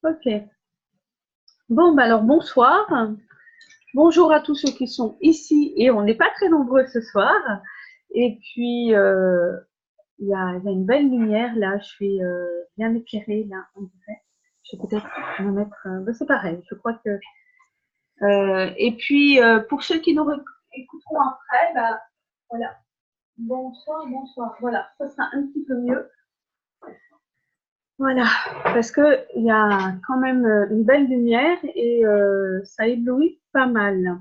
Ok. Bon, bah alors bonsoir. Bonjour à tous ceux qui sont ici et on n'est pas très nombreux ce soir. Et puis, il y a une belle lumière là. Je suis bien éclairée là, on dirait. Je vais peut-être me mettre. Bah, c'est pareil. Je crois que. Et puis, pour ceux qui nous écouteront après, bah voilà. Bonsoir, bonsoir. Voilà, ça sera un petit peu mieux. Voilà, parce que il y a quand même une belle lumière et ça éblouit pas mal.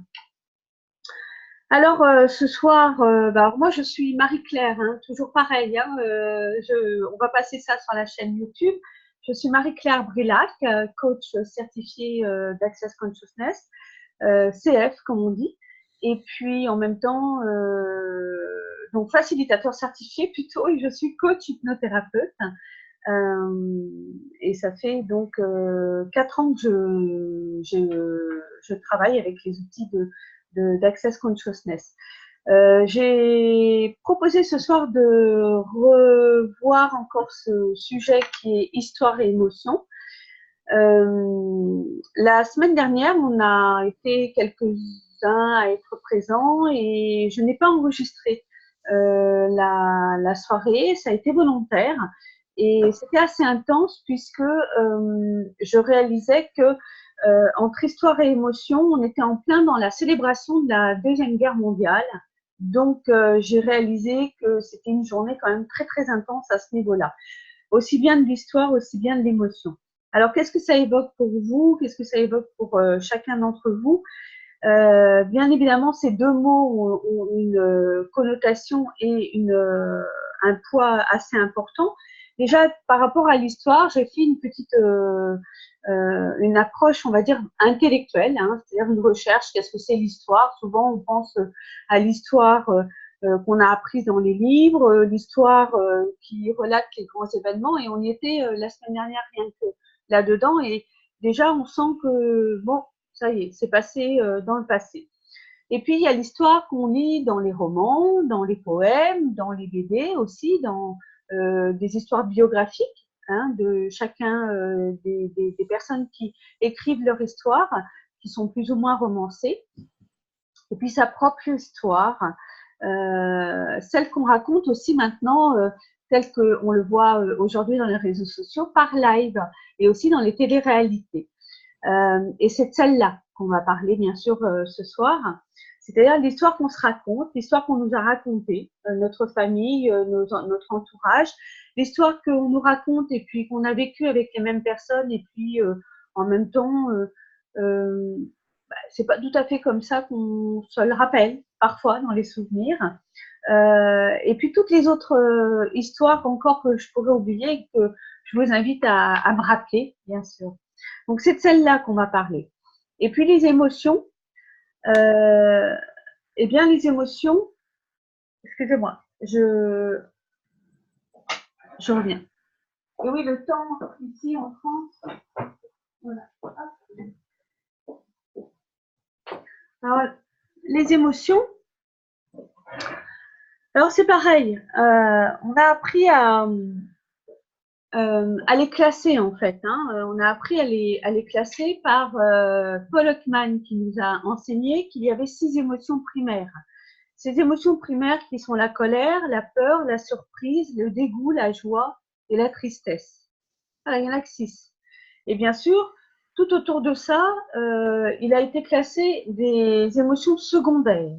Alors ce soir, bah, alors moi je suis Marie-Claire, hein, toujours pareil. Hein, on va passer ça sur la chaîne YouTube. Je suis Marie-Claire Brilac, coach certifiée d'Access Consciousness, CF comme on dit. Et puis en même temps, donc facilitateur certifié plutôt, et je suis coach hypnothérapeute. Et ça fait donc 4 ans que je travaille avec les outils d'Access Consciousness. J'ai proposé ce soir de revoir encore ce sujet qui est histoire et émotion. La semaine dernière, on a été quelques-uns à être présents et je n'ai pas enregistré la soirée, ça a été volontaire et c'était assez intense puisque je réalisais que entre histoire et émotion, on était en plein dans la célébration de la Deuxième Guerre mondiale. Donc, j'ai réalisé que c'était une journée quand même très, très intense à ce niveau-là. Aussi bien de l'histoire, aussi bien de l'émotion. Alors, qu'est-ce que ça évoque pour vous? Qu'est-ce que ça évoque pour chacun d'entre vous? Bien évidemment, ces deux mots ont une connotation et un poids assez important. Déjà, par rapport à l'histoire, j'ai fait une approche, on va dire, intellectuelle, hein, c'est-à-dire une recherche. Qu'est-ce que c'est l'histoire? Souvent, on pense à l'histoire qu'on a apprise dans les livres, l'histoire qui relate les grands événements, et on y était la semaine dernière rien que là-dedans, et déjà, on sent que, bon, ça y est, c'est passé dans le passé. Et puis, il y a l'histoire qu'on lit dans les romans, dans les poèmes, dans les BD aussi, dans des histoires biographiques hein, de chacun des personnes qui écrivent leur histoire, qui sont plus ou moins romancées. Et puis, sa propre histoire, celle qu'on raconte aussi maintenant, telle qu'on le voit aujourd'hui dans les réseaux sociaux, par live et aussi dans les téléréalités. Et c'est de celle-là qu'on va parler, bien sûr, ce soir. C'est-à-dire l'histoire qu'on se raconte, l'histoire qu'on nous a racontée, notre famille, notre entourage, l'histoire qu'on nous raconte et puis qu'on a vécue avec les mêmes personnes et puis en même temps, euh, c'est pas tout à fait comme ça qu'on se le rappelle parfois dans les souvenirs. Et puis toutes les autres histoires encore que je pourrais oublier et que je vous invite à me rappeler, bien sûr. Donc c'est de celle-là qu'on va parler. Et puis les émotions, euh, eh bien les émotions, excusez-moi, je reviens. Et oui, le temps ici en France, voilà. Alors, les émotions, alors c'est pareil, on a appris à les classer en fait. Hein. On a appris à les classer par Paul Ekman qui nous a enseigné qu'il y avait 6 émotions primaires. Ces émotions primaires qui sont la colère, la peur, la surprise, le dégoût, la joie et la tristesse. Voilà, il y en a que 6. Et bien sûr, tout autour de ça, il a été classé des émotions secondaires.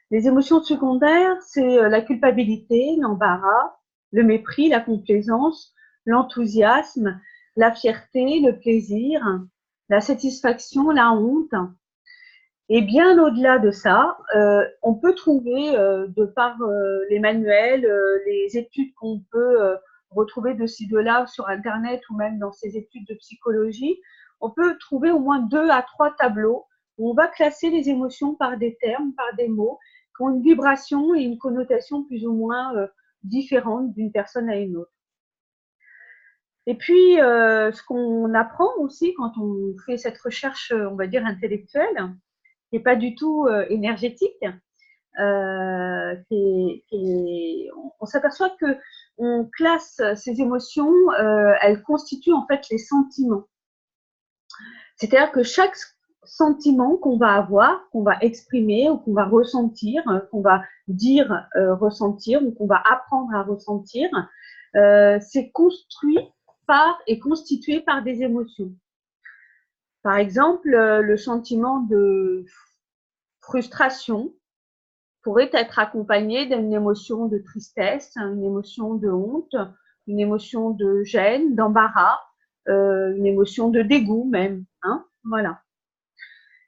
Les émotions secondaires, c'est la culpabilité, l'embarras, le mépris, la complaisance, l'enthousiasme, la fierté, le plaisir, la satisfaction, la honte. Et bien au-delà de ça, on peut trouver, de par les manuels, les études qu'on peut retrouver de ci, de là sur Internet ou même dans ces études de psychologie, on peut trouver au moins 2 à 3 tableaux où on va classer les émotions par des termes, par des mots, qui ont une vibration et une connotation plus ou moins différentes d'une personne à une autre. Et puis, ce qu'on apprend aussi quand on fait cette recherche, on va dire, intellectuelle, qui n'est pas du tout énergétique, on s'aperçoit que on classe ces émotions, elles constituent en fait les sentiments. C'est-à-dire que chaque sentiment qu'on va avoir, qu'on va exprimer ou qu'on va ressentir, qu'on va dire ressentir ou qu'on va apprendre à ressentir, c'est construit par et constitué par des émotions. Par exemple, le sentiment de frustration pourrait être accompagné d'une émotion de tristesse, une émotion de honte, une émotion de gêne, d'embarras, une émotion de dégoût même. Hein, voilà.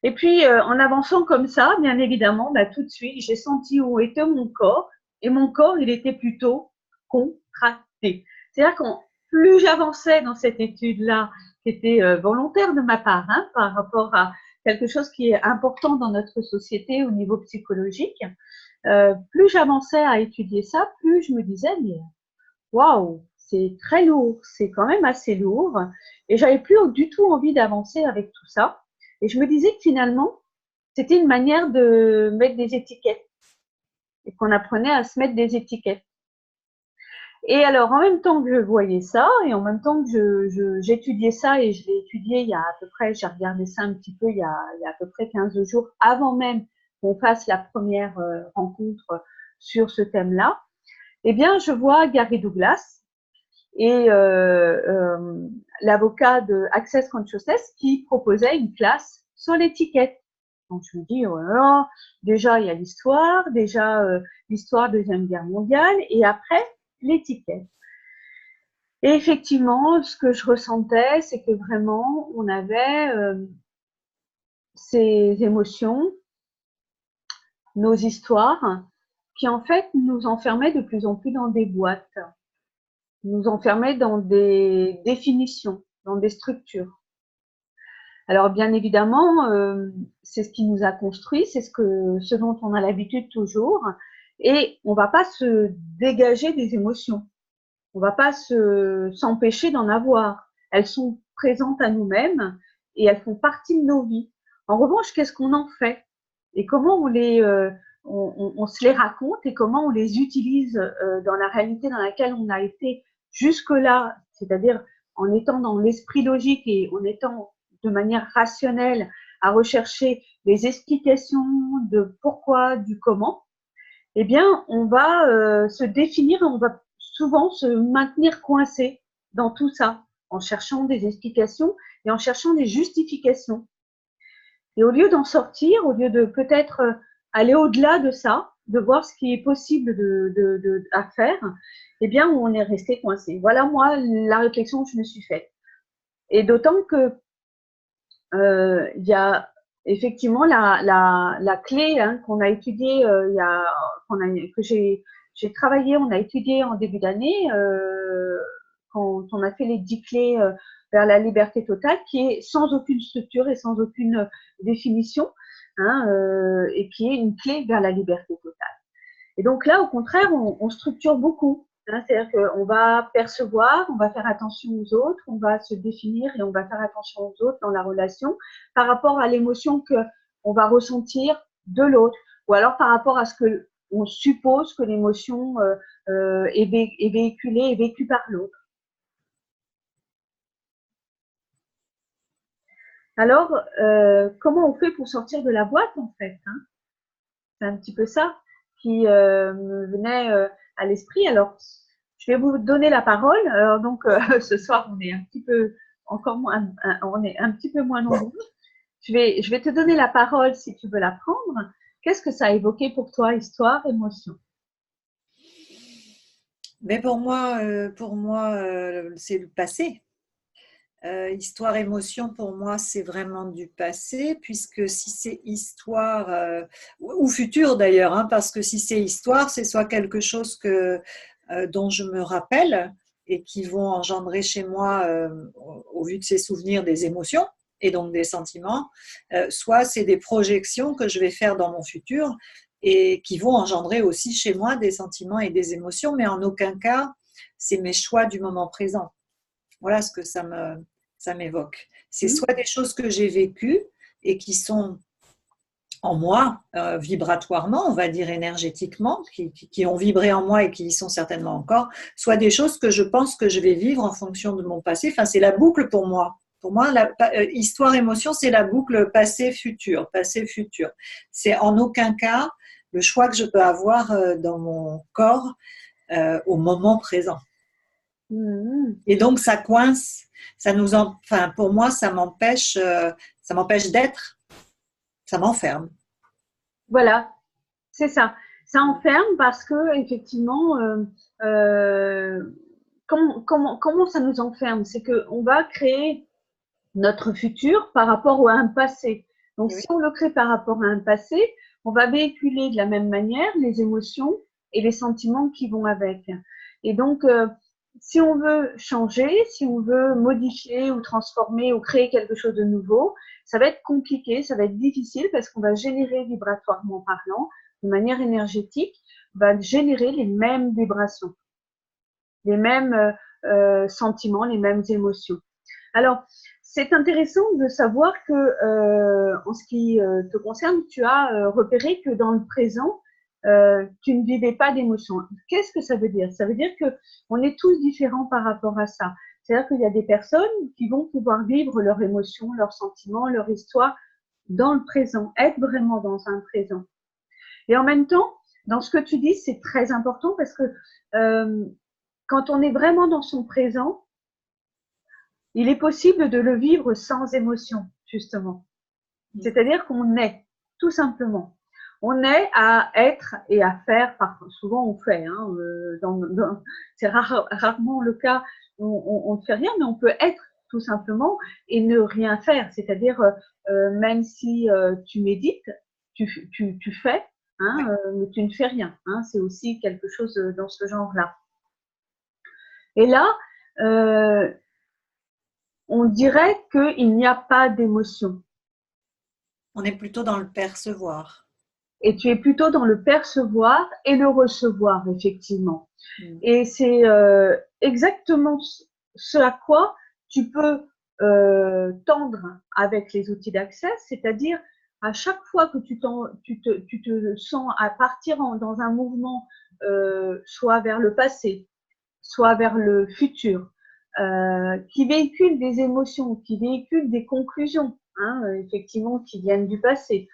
Et puis, en avançant comme ça, bien évidemment, bah, tout de suite, j'ai senti où était mon corps. Et mon corps, il était plutôt contracté. C'est-à-dire que plus j'avançais dans cette étude-là, qui était volontaire de ma part, hein, par rapport à quelque chose qui est important dans notre société au niveau psychologique, plus j'avançais à étudier ça, plus je me disais, mais waouh, c'est très lourd, c'est quand même assez lourd. Et j'avais plus du tout envie d'avancer avec tout ça. Et je me disais que finalement, c'était une manière de mettre des étiquettes et qu'on apprenait à se mettre des étiquettes. Et alors, en même temps que je voyais ça et en même temps que j'étudiais ça, et je l'ai étudié il y a à peu près, j'ai regardé ça un petit peu il y a à peu près 15 jours avant même qu'on fasse la première rencontre sur ce thème-là, eh bien, je vois Gary Douglas et l'avocat de Access Consciousness qui proposait une classe sur l'étiquette. Donc je me dis, oh là là, déjà il y a l'histoire, déjà l'histoire de la Deuxième Guerre mondiale, et après l'étiquette. Et effectivement, ce que je ressentais, c'est que vraiment, on avait ces émotions, nos histoires, qui en fait nous enfermaient de plus en plus dans des boîtes, nous enfermaient dans des définitions, dans des structures. Alors bien évidemment, c'est ce qui nous a construit, c'est ce dont on a l'habitude toujours, et on ne va pas se dégager des émotions, on ne va pas s'empêcher d'en avoir. Elles sont présentes à nous-mêmes et elles font partie de nos vies. En revanche, qu'est-ce qu'on en fait et comment on se les raconte et comment on les utilise dans la réalité dans laquelle on a été jusque-là, c'est-à-dire en étant dans l'esprit logique et en étant de manière rationnelle à rechercher les explications de pourquoi, du comment, eh bien, on va se définir, on va souvent se maintenir coincé dans tout ça, en cherchant des explications et en cherchant des justifications. Et au lieu d'en sortir, au lieu de peut-être aller au-delà de ça, de voir ce qui est possible à faire, eh bien, on est resté coincé. Voilà, moi, la réflexion que je me suis faite. Et d'autant que il y a effectivement la clé hein, qu'on a étudiée, que j'ai travaillé, on a étudié en début d'année, quand on a fait les 10 clés vers la liberté totale, qui est sans aucune structure et sans aucune définition, hein, et qui est une clé vers la liberté totale. Et donc là, au contraire, on structure beaucoup. Hein, c'est-à-dire qu'on va percevoir, on va faire attention aux autres, on va se définir et on va faire attention aux autres dans la relation par rapport à l'émotion qu'on va ressentir de l'autre ou alors par rapport à ce que on suppose que l'émotion est véhiculée et vécue par l'autre. Alors, comment on fait pour sortir de la boîte en fait hein? C'est un petit peu ça qui me venait à l'esprit. Alors, je vais vous donner la parole. Alors, donc, ce soir, on est un petit peu encore moins, on est un petit peu moins nombreux. Je vais te donner la parole si tu veux la prendre. Qu'est-ce que ça a évoqué pour toi, histoire, émotion? Mais pour moi, c'est le passé. Histoire, émotion, pour moi, c'est vraiment du passé, puisque si c'est histoire, ou futur d'ailleurs, hein, parce que si c'est histoire, c'est soit quelque chose dont je me rappelle et qui vont engendrer chez moi, au vu de ces souvenirs, des émotions et donc des sentiments, soit c'est des projections que je vais faire dans mon futur et qui vont engendrer aussi chez moi des sentiments et des émotions, mais en aucun cas, c'est mes choix du moment présent. Voilà ce que ça m'évoque. C'est soit des choses que j'ai vécues et qui sont en moi, vibratoirement, on va dire énergétiquement, qui ont vibré en moi et qui y sont certainement encore, soit des choses que je pense que je vais vivre en fonction de mon passé. Enfin, c'est la boucle pour moi. Pour moi, histoire-émotion, c'est la boucle passé-futur, passé-futur. C'est en aucun cas le choix que je peux avoir dans mon corps au moment présent. Et donc, ça coince, enfin, pour moi, ça m'empêche d'être, ça m'enferme. Voilà, c'est ça. Ça enferme parce que effectivement, comment ça nous enferme? C'est qu'on va créer notre futur par rapport à un passé. Donc, Oui. si on le crée par rapport à un passé, on va véhiculer de la même manière les émotions et les sentiments qui vont avec. Et donc, si on veut changer, si on veut modifier ou transformer ou créer quelque chose de nouveau, ça va être compliqué, ça va être difficile parce qu'on va générer vibratoirement parlant, de manière énergétique, va générer les mêmes vibrations, les mêmes sentiments, les mêmes émotions. Alors, c'est intéressant de savoir que, en ce qui te concerne, tu as repéré que dans le présent, tu ne vivais pas d'émotions. Qu'est-ce que ça veut dire? Ça veut dire qu'on est tous différents par rapport à ça. C'est-à-dire qu'il y a des personnes qui vont pouvoir vivre leurs émotions, leurs sentiments, leur histoire dans le présent, être vraiment dans un présent. Et en même temps, dans ce que tu dis, c'est très important parce que quand on est vraiment dans son présent, il est possible de le vivre sans émotion, justement. C'est-à-dire qu'on est, tout simplement. On est à être et à faire, souvent on fait, hein, c'est rarement le cas où on ne fait rien, mais on peut être tout simplement et ne rien faire. C'est-à-dire, même si tu médites, tu fais, hein, mais tu ne fais rien. Hein, c'est aussi quelque chose dans ce genre-là. Et là, on dirait qu'il n'y a pas d'émotion. On est plutôt dans le percevoir. Et tu es plutôt dans le percevoir et le recevoir, effectivement. Et c'est exactement ce à quoi tu peux tendre avec les outils d'accès, c'est-à-dire à chaque fois que tu te sens à partir dans un mouvement, soit vers le passé, soit vers le futur, qui véhicule des émotions, qui véhicule des conclusions, hein, effectivement, qui viennent du passé,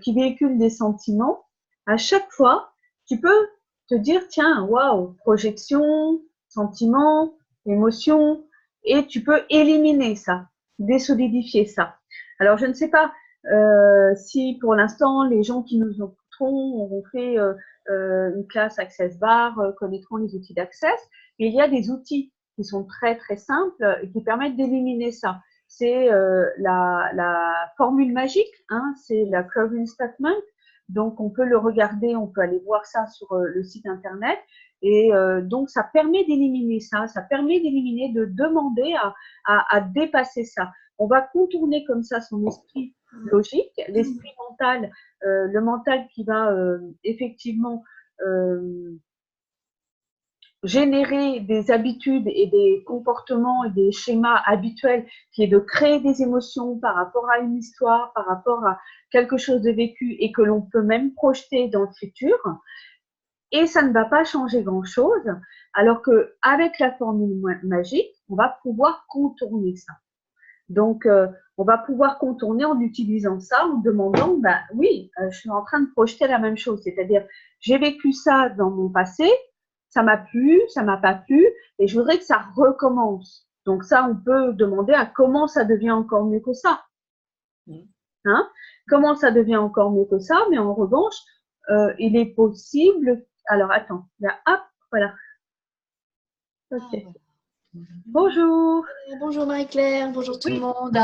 qui véhicule des sentiments, à chaque fois, tu peux te dire, tiens, waouh, projection, sentiment, émotion, et tu peux éliminer ça, désolidifier ça. Alors, je ne sais pas si pour l'instant, les gens qui nous écouteront auront fait une classe Access Bar, connaîtront les outils d'Access, mais il y a des outils qui sont très très simples et qui permettent d'éliminer ça. C'est la formule magique, hein, c'est la Curving Statement. Donc, on peut le regarder, on peut aller voir ça sur le site internet. Et donc, ça permet d'éliminer ça, ça permet d'éliminer, de demander à dépasser ça. On va contourner comme ça son esprit logique, l'esprit mental, le mental qui va effectivement générer des habitudes et des comportements et des schémas habituels qui est de créer des émotions par rapport à une histoire, par rapport à quelque chose de vécu et que l'on peut même projeter dans le futur. Et ça ne va pas changer grand-chose, alors qu'avec la formule magique, on va pouvoir contourner ça. Donc, on va pouvoir contourner en utilisant ça, en demandant, ben oui, je suis en train de projeter la même chose, c'est-à-dire, j'ai vécu ça dans mon passé, ça m'a plu, ça m'a pas plu, et je voudrais que ça recommence. Donc ça, on peut demander à comment ça devient encore mieux que ça. Hein? Comment ça devient encore mieux que ça, mais en revanche, il est possible. Alors, attends, là, hop, voilà. Ok. Bonjour. Bonjour Marie-Claire, bonjour tout le monde.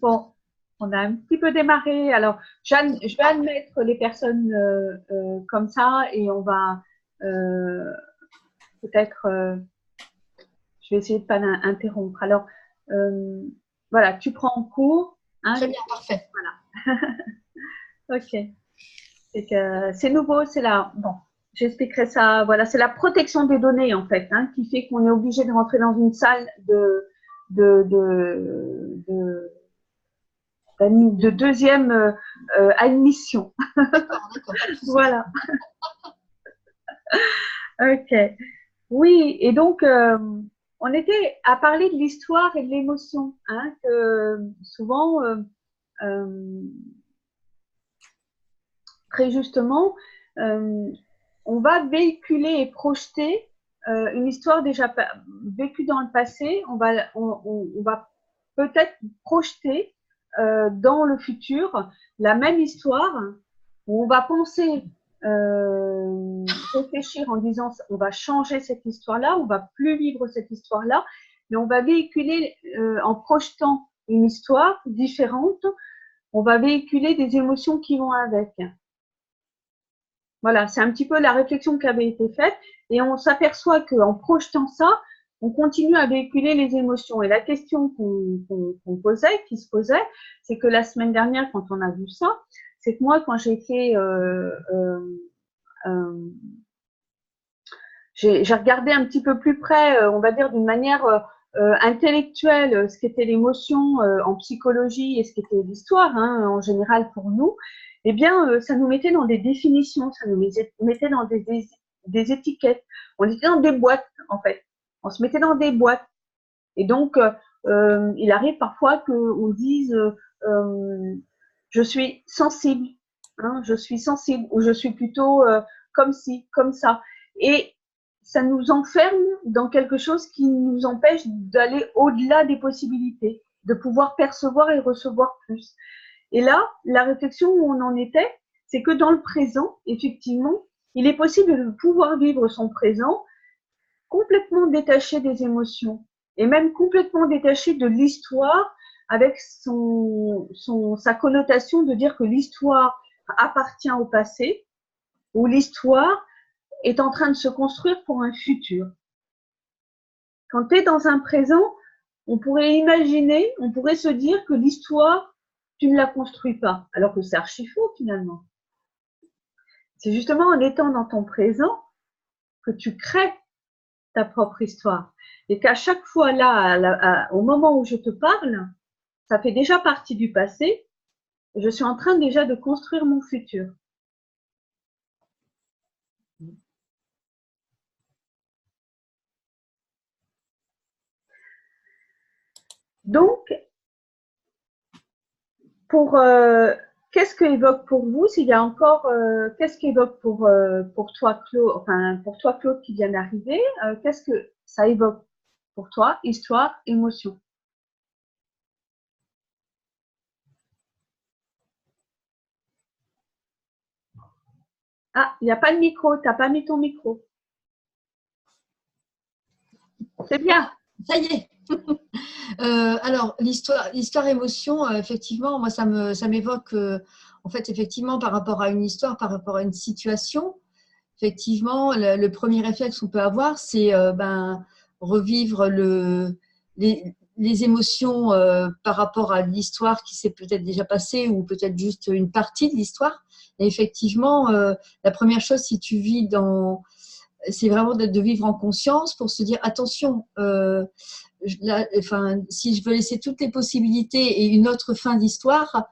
Bon, on a un petit peu démarré. Alors, je vais admettre les personnes comme ça et on va peut-être, je vais essayer de ne pas interrompre. Alors, voilà, tu prends en cours. Hein, très bien, parfait. Voilà. Ok. C'est nouveau, c'est là. Bon, j'expliquerai ça. Voilà, c'est la protection des données en fait, hein, qui fait qu'on est obligé de rentrer dans une salle de deuxième admission. D'accord. Voilà. Ok. Oui, et donc, on était à parler de l'histoire et de l'émotion, hein, que souvent, très justement, on va véhiculer et projeter une histoire déjà vécue dans le passé. On va peut-être projeter dans le futur la même histoire où on va penser, réfléchir en disant on va changer cette histoire-là, on va plus vivre cette histoire-là, mais on va véhiculer en projetant une histoire différente, on va véhiculer des émotions qui vont avec. Voilà, c'est un petit peu la réflexion qui avait été faite et on s'aperçoit qu'en projetant ça, on continue à véhiculer les émotions. Et la question qu'on posait, qui se posait, c'est que la semaine dernière, quand on a vu ça, c'est que moi, quand j'ai fait, j'ai regardé un petit peu plus près, on va dire d'une manière intellectuelle, ce qu'était l'émotion en psychologie et ce qu'était l'histoire, hein, en général pour nous, eh bien, ça nous mettait dans des définitions, ça nous mettait dans des étiquettes. On était dans des boîtes, en fait. On se mettait dans des boîtes. Et donc, il arrive parfois qu'on dise je suis sensible, hein, je suis sensible, ou je suis plutôt comme ci, comme ça. Et ça nous enferme dans quelque chose qui nous empêche d'aller au-delà des possibilités, de pouvoir percevoir et recevoir plus. Et là, la réflexion où on en était, c'est que dans le présent, effectivement, il est possible de pouvoir vivre son présent complètement détaché des émotions et même complètement détaché de l'histoire avec sa connotation de dire que l'histoire appartient au passé ou l'histoire est en train de se construire pour un futur. Quand tu es dans un présent, on pourrait imaginer, on pourrait se dire que l'histoire, tu ne la construis pas, alors que c'est archi faux finalement. C'est justement en étant dans ton présent que tu crées ta propre histoire. Et qu'à chaque fois là, au moment où je te parle, ça fait déjà partie du passé, et je suis en train déjà de construire mon futur. Donc, pour qu'est-ce que évoque pour vous, s'il y a encore, qu'est-ce qu'évoque pour toi, Claude, enfin pour toi, Claude, qui vient d'arriver, qu'est-ce que ça évoque pour toi, histoire, émotion? Ah, il n'y a pas de micro, tu n'as pas mis ton micro. C'est bien. Ça y est. Alors, l'histoire émotion, effectivement, moi, ça m'évoque, en fait, effectivement, par rapport à une histoire, par rapport à une situation, effectivement, le premier réflexe qu'on peut avoir, c'est revivre les émotions par rapport à l'histoire qui s'est peut-être déjà passée ou peut-être juste une partie de l'histoire. Et effectivement, la première chose, si tu vis c'est vraiment de vivre en conscience pour se dire attention, si je veux laisser toutes les possibilités et une autre fin d'histoire,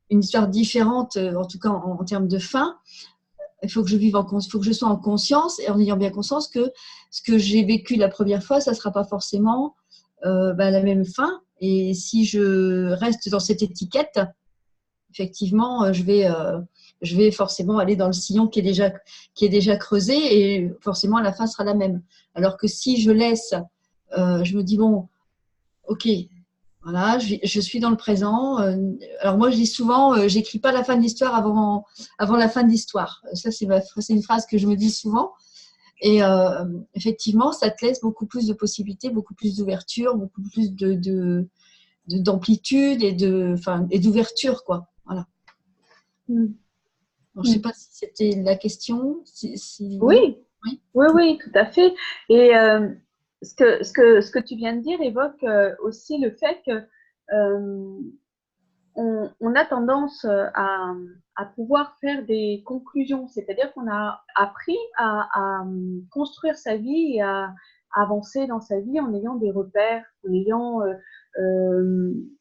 une histoire différente, en tout cas en termes de fin, il faut que je faut que je sois en conscience et en ayant bien conscience que ce que j'ai vécu la première fois, ça ne sera pas forcément la même fin. Et si je reste dans cette étiquette, effectivement, je vais forcément aller dans le sillon qui est déjà creusé et forcément la fin sera la même. Alors que si je laisse, je me dis bon, ok, voilà, je suis dans le présent. Alors moi je dis souvent, j'écris pas la fin de l'histoire avant la fin de l'histoire. Ça c'est une phrase que je me dis souvent. Et effectivement, ça te laisse beaucoup plus de possibilités, beaucoup plus d'ouverture, beaucoup plus d'amplitude et d'ouverture, quoi. Voilà. Alors, je ne sais pas si c'était la question. Oui. Oui. Oui, tout à fait. Et ce que tu viens de dire évoque aussi le fait que on a tendance à pouvoir faire des conclusions, c'est-à-dire qu'on a appris à construire sa vie et à avancer dans sa vie en ayant des repères, en ayant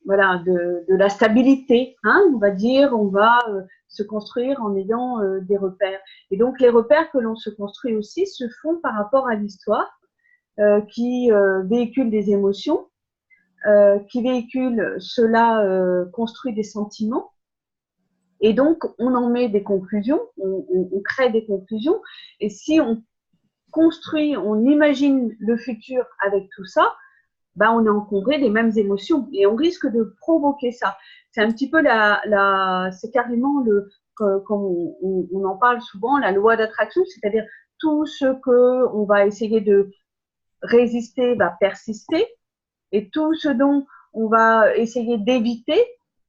voilà, de la stabilité, hein, on va dire, on va se construire en ayant des repères. Et donc les repères que l'on se construit aussi se font par rapport à l'histoire. qui véhicule des émotions, qui véhicule cela, construit des sentiments. Et donc, on en met des conclusions, on crée des conclusions. Et si on construit, on imagine le futur avec tout ça, ben on est encombré des mêmes émotions et on risque de provoquer ça. C'est un petit peu c'est carrément comme on en parle souvent, la loi d'attraction, c'est-à-dire tout ce que on va essayer de résister va persister et tout ce dont on va essayer d'éviter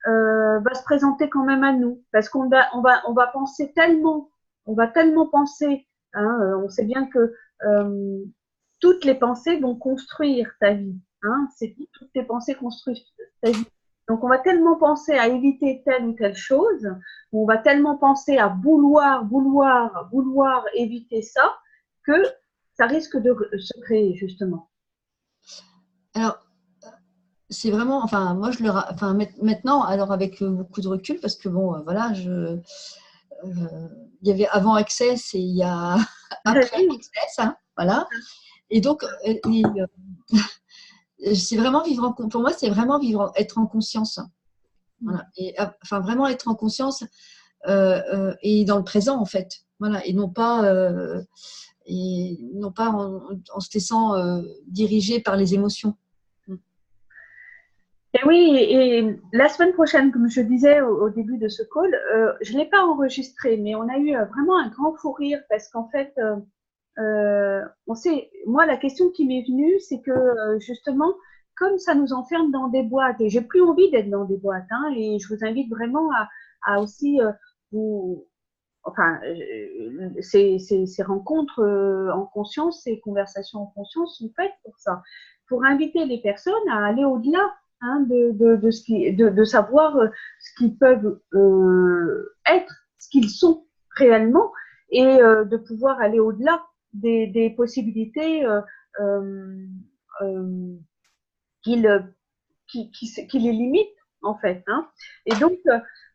va se présenter quand même à nous parce qu'on va penser tellement, on va tellement penser, hein, on sait bien que toutes les pensées vont construire ta vie. Hein, toutes tes pensées construisent ta vie. Donc, on va tellement penser à éviter telle ou telle chose, on va tellement penser à vouloir éviter ça, que ça risque de se créer, justement. Alors, c'est vraiment, enfin, moi, maintenant, alors avec beaucoup de recul, parce que bon, voilà, il y avait avant Access et il y a après Access, hein, voilà. Et donc, c'est vraiment pour moi, c'est vraiment être en conscience. Voilà. Et, enfin, vraiment être en conscience et dans le présent, en fait. Voilà. Et non pas en se laissant diriger par les émotions. Et oui, et la semaine prochaine, comme je disais au début de ce call, je ne l'ai pas enregistré, mais on a eu vraiment un grand fou rire parce qu'en fait, moi, la question qui m'est venue, c'est que justement, comme ça nous enferme dans des boîtes, et j'ai plus envie d'être dans des boîtes, hein, et je vous invite vraiment à aussi ces rencontres en conscience, ces conversations en conscience sont faites pour ça, pour inviter les personnes à aller au-delà, hein, de savoir ce qu'ils peuvent être, ce qu'ils sont réellement, et de pouvoir aller au-delà des possibilités qui les limitent, en fait. Hein. Et donc,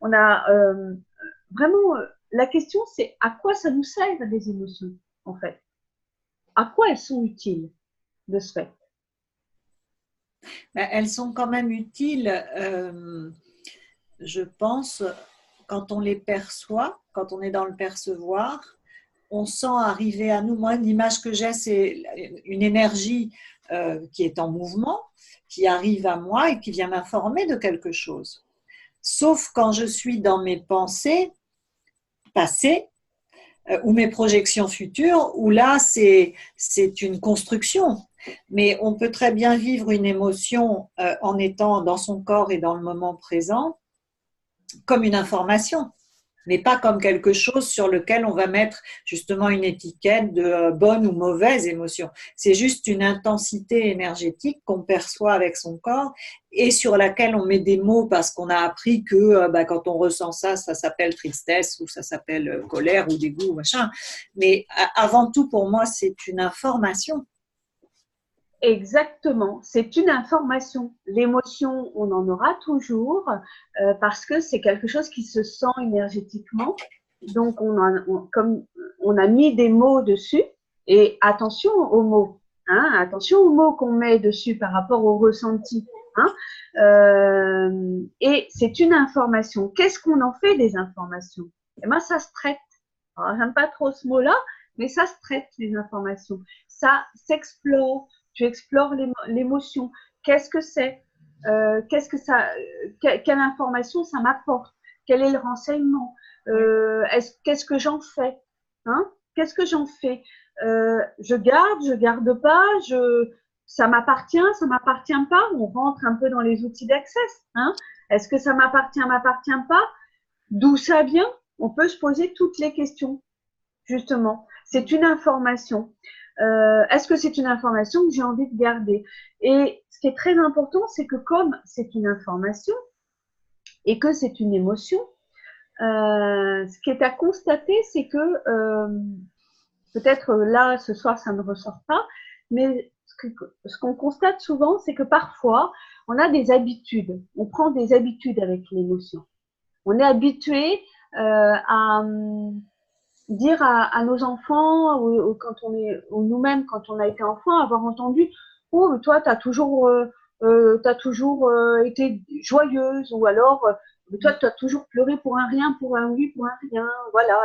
on a vraiment, la question, c'est à quoi ça nous sert les émotions, en fait? À quoi elles sont utiles, de ce fait? Elles sont quand même utiles, je pense, quand on les perçoit, quand on est dans le percevoir, on sent arriver à nous. Moi, l'image que j'ai, c'est une énergie qui est en mouvement, qui arrive à moi et qui vient m'informer de quelque chose. Sauf quand je suis dans mes pensées passées ou mes projections futures, où là, c'est une construction. Mais on peut très bien vivre une émotion en étant dans son corps et dans le moment présent comme une information, mais pas comme quelque chose sur lequel on va mettre justement une étiquette de bonne ou mauvaise émotion. C'est juste une intensité énergétique qu'on perçoit avec son corps et sur laquelle on met des mots parce qu'on a appris que quand on ressent ça, ça s'appelle tristesse ou ça s'appelle colère ou dégoût, machin. Mais avant tout, pour moi, c'est une information. Exactement, c'est une information. L'émotion, on en aura toujours parce que c'est quelque chose qui se sent énergétiquement. Donc, comme on a mis des mots dessus, et attention aux mots, hein, attention aux mots qu'on met dessus par rapport au ressenti. Hein, et c'est une information. Qu'est-ce qu'on en fait des informations? Eh bien, ça se traite. Alors, j'aime pas trop ce mot-là, mais ça se traite, les informations. Ça s'explore. Tu explores l'émotion. Qu'est-ce que c'est? Quelle information ça m'apporte? Quel est le renseignement? Qu'est-ce que j'en fais? Hein? Qu'est-ce que j'en fais? Je garde pas, ça m'appartient pas? On rentre un peu dans les outils d'Access. Hein? Est-ce que ça m'appartient pas? D'où ça vient? On peut se poser toutes les questions, justement. C'est une information. Est-ce que c'est une information que j'ai envie de garder? Et ce qui est très important, c'est que comme c'est une information et que c'est une émotion, ce qui est à constater, c'est que peut-être là, ce soir, ça ne ressort pas, mais ce qu'on constate souvent, c'est que parfois, on a des habitudes. On prend des habitudes avec l'émotion. On est habitué à dire à nos enfants, ou quand on est, ou nous-mêmes quand on a été enfant, avoir entendu, oh, toi, t'as toujours été joyeuse, ou alors, toi, tu as toujours pleuré pour un rien, pour un oui, pour un rien, voilà.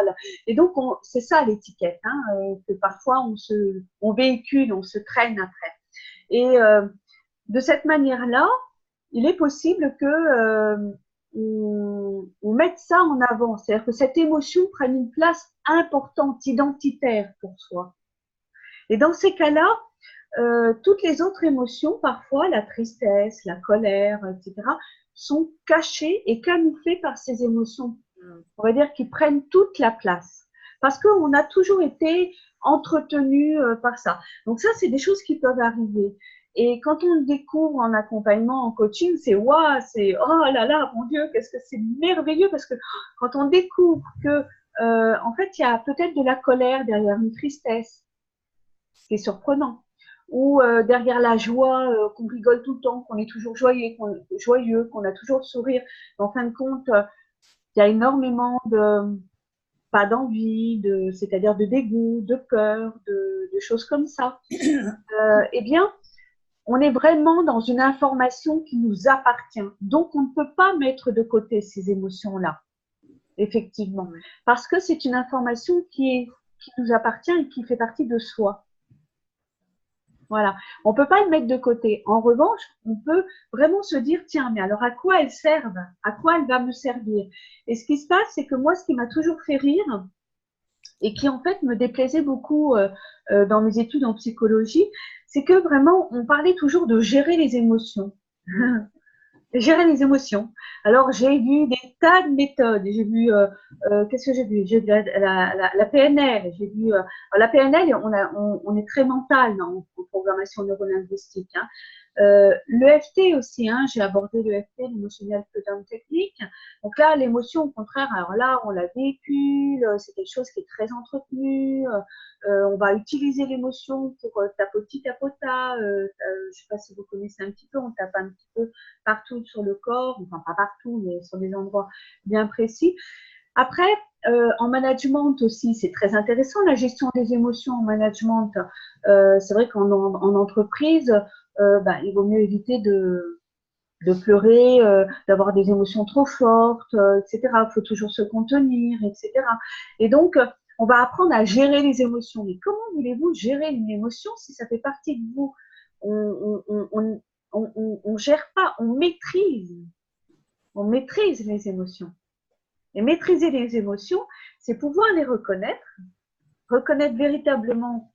Et donc, c'est ça l'étiquette, hein, que parfois on véhicule, on se traîne après. Et de cette manière-là, il est possible que on mette ça en avant, c'est-à-dire que cette émotion prenne une place importante, identitaire pour soi. Et dans ces cas-là, toutes les autres émotions, parfois la tristesse, la colère, etc., sont cachées et camouflées par ces émotions, on va dire, qui prennent toute la place. Parce qu'on a toujours été entretenu par ça. Donc ça, c'est des choses qui peuvent arriver. Et quand on le découvre en accompagnement, en coaching, c'est waouh, c'est oh là là, mon Dieu, qu'est-ce que c'est merveilleux, parce que quand on découvre que en fait, il y a peut-être de la colère derrière une tristesse, ce qui est surprenant, ou derrière la joie, qu'on rigole tout le temps, qu'on est toujours joyeux, qu'on a toujours le sourire. En fin de compte, il y a énormément de pas d'envie, c'est-à-dire de dégoût, de peur, de choses comme ça. Eh bien, on est vraiment dans une information qui nous appartient. Donc, on ne peut pas mettre de côté ces émotions-là, effectivement, parce que c'est une information qui nous appartient et qui fait partie de soi. Voilà, on ne peut pas le mettre de côté. En revanche, on peut vraiment se dire, tiens, mais alors à quoi elles servent? À quoi elle va me servir? Et ce qui se passe, c'est que moi, ce qui m'a toujours fait rire, et qui en fait me déplaisait beaucoup dans mes études en psychologie, c'est que vraiment, on parlait toujours de gérer les émotions. Gérer les émotions. Alors, j'ai vu des tas de méthodes. J'ai vu, qu'est-ce que j'ai vu? J'ai vu la PNL. J'ai vu, la PNL, on est très mental en programmation neurolinguistique. Hein. L'EFT aussi, hein, j'ai abordé l'EFT, l'Emotional Freedom Technique. Donc là, l'émotion, au contraire, alors là, on la véhicule, c'est quelque chose qui est très entretenu. On va utiliser l'émotion pour tapoti tapota. Je ne sais pas si vous connaissez un petit peu, on tape un petit peu partout sur le corps, enfin pas partout, mais sur des endroits bien précis. Après, en management aussi, c'est très intéressant la gestion des émotions en management. C'est vrai qu'en entreprise, il vaut mieux éviter de pleurer, d'avoir des émotions trop fortes, etc. Il faut toujours se contenir, etc. Et donc, on va apprendre à gérer les émotions. Mais comment voulez-vous gérer une émotion si ça fait partie de vous? On gère pas, on maîtrise les émotions. Et maîtriser les émotions, c'est pouvoir les reconnaître véritablement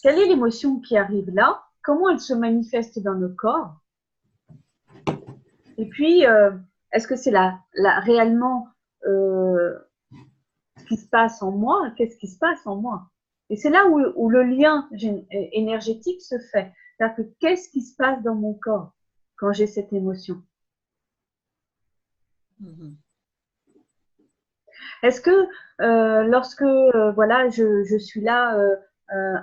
quelle est l'émotion qui arrive là, comment elle se manifeste dans le corps. Et puis, est-ce que c'est réellement ce qui se passe en moi? Qu'est-ce qui se passe en moi? Et c'est là où le lien énergétique se fait. C'est-à-dire que qu'est-ce qui se passe dans mon corps quand j'ai cette émotion? Est-ce que lorsque voilà, je suis là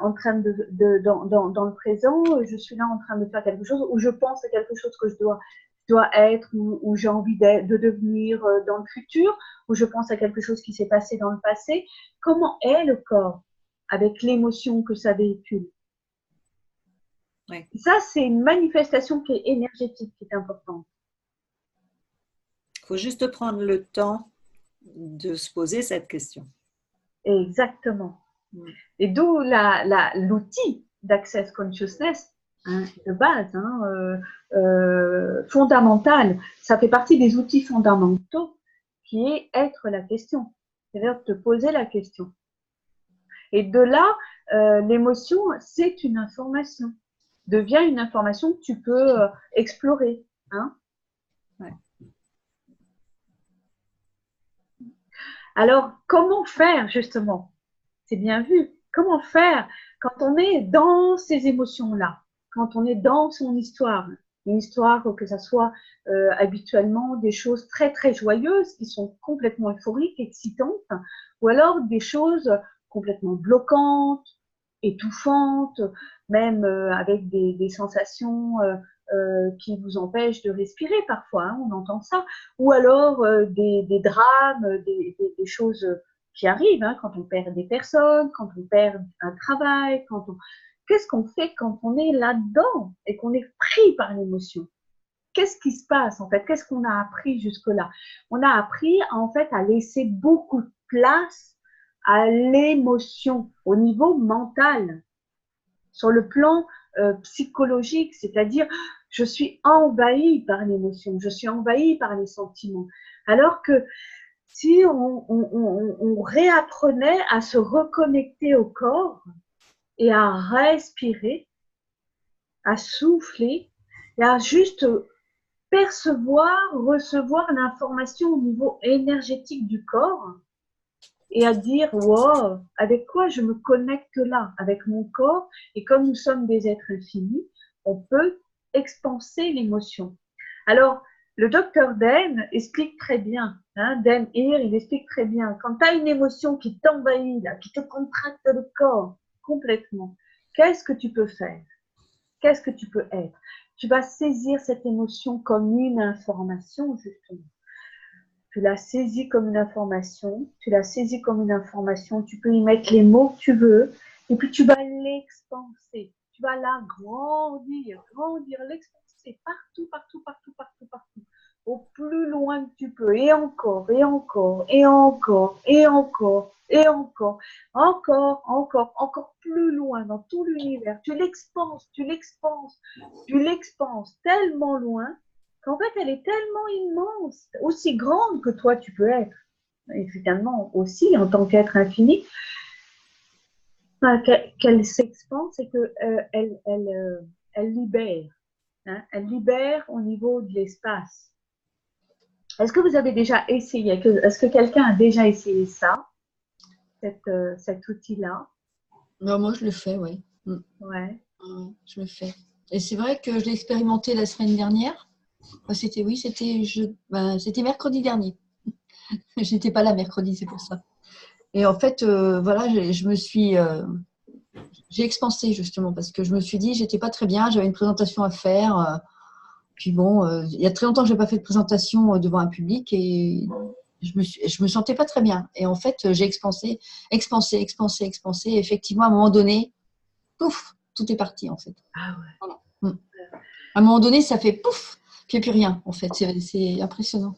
en train dans le présent, je suis là en train de faire quelque chose, ou je pense à quelque chose que je dois être, ou j'ai envie de devenir dans le futur, ou je pense à quelque chose qui s'est passé dans le passé, comment est le corps avec l'émotion que ça véhicule? Ouais. Ça, c'est une manifestation qui est énergétique, qui est importante. Il faut juste prendre le temps de se poser cette question. Exactement. Et d'où l'outil d'Access Consciousness, hein, de base, fondamental. Ça fait partie des outils fondamentaux qui est être la question. C'est-à-dire te poser la question. Et de là, l'émotion, c'est une information. Devient une information que tu peux explorer. Hein. Ouais. Alors, comment faire justement? C'est bien vu. Comment faire quand on est dans ces émotions-là, quand on est dans son histoire, une histoire que ça soit habituellement des choses très très joyeuses qui sont complètement euphoriques, excitantes, ou alors des choses complètement bloquantes, étouffantes, même avec des sensations qui vous empêchent de respirer parfois, hein, on entend ça, ou alors des drames, des choses qui arrivent, hein, quand on perd des personnes, quand on perd un travail, qu'est-ce qu'on fait quand on est là-dedans et qu'on est pris par l'émotion? Qu'est-ce qui se passe en fait? Qu'est-ce qu'on a appris jusque-là? On a appris en fait à laisser beaucoup de place à l'émotion au niveau mental, sur le plan psychologique, c'est-à-dire je suis envahie par l'émotion, je suis envahie par les sentiments. Alors que si on réapprenait à se reconnecter au corps et à respirer, à souffler et à juste percevoir, recevoir l'information au niveau énergétique du corps et à dire wow, avec quoi je me connecte là, avec mon corps, et comme nous sommes des êtres infinis, on peut expanser l'émotion. Alors, le docteur Den explique très bien, hein, Den Heer, il explique très bien, quand tu as une émotion qui t'envahit, là, qui te contracte le corps complètement, qu'est-ce que tu peux faire? Qu'est-ce que tu peux être? Tu vas saisir cette émotion comme une information, justement. Tu la saisis comme une information, tu la saisis comme une information, tu peux y mettre les mots que tu veux, et puis tu vas l'expanser, tu vas la grandir, l'expanser partout, partout, partout, partout, partout, au plus loin que tu peux, et encore, et encore, et encore, et encore, et encore, encore plus loin dans tout l'univers. Tu l'expanses, tu l'expanses, tu l'expanses tellement loin qu'en fait, elle est tellement immense, aussi grande que toi, tu peux être, et finalement aussi en tant qu'être infini, qu'elle s'expanse et qu'elle libère. Hein, elle libère au niveau de l'espace. Est-ce que vous avez déjà essayé, est-ce que quelqu'un a déjà essayé ça, cet outil-là? Non, moi, je le fais, oui. Ouais. Je le fais. Et c'est vrai que je l'ai expérimenté la semaine dernière. C'était mercredi dernier. Je n'étais pas là mercredi, c'est pour ça. Et en fait, voilà, j'ai expansé justement parce que je me suis dit, j'étais pas très bien, j'avais une présentation à faire. Puis bon, il y a très longtemps que je n'ai pas fait de présentation devant un public et je me sentais pas très bien. Et en fait, j'ai expansé. Et effectivement, à un moment donné, pouf, tout est parti en fait. Ah ouais. Voilà. À un moment donné, ça fait pouf, puis il n'y a plus rien en fait. C'est impressionnant.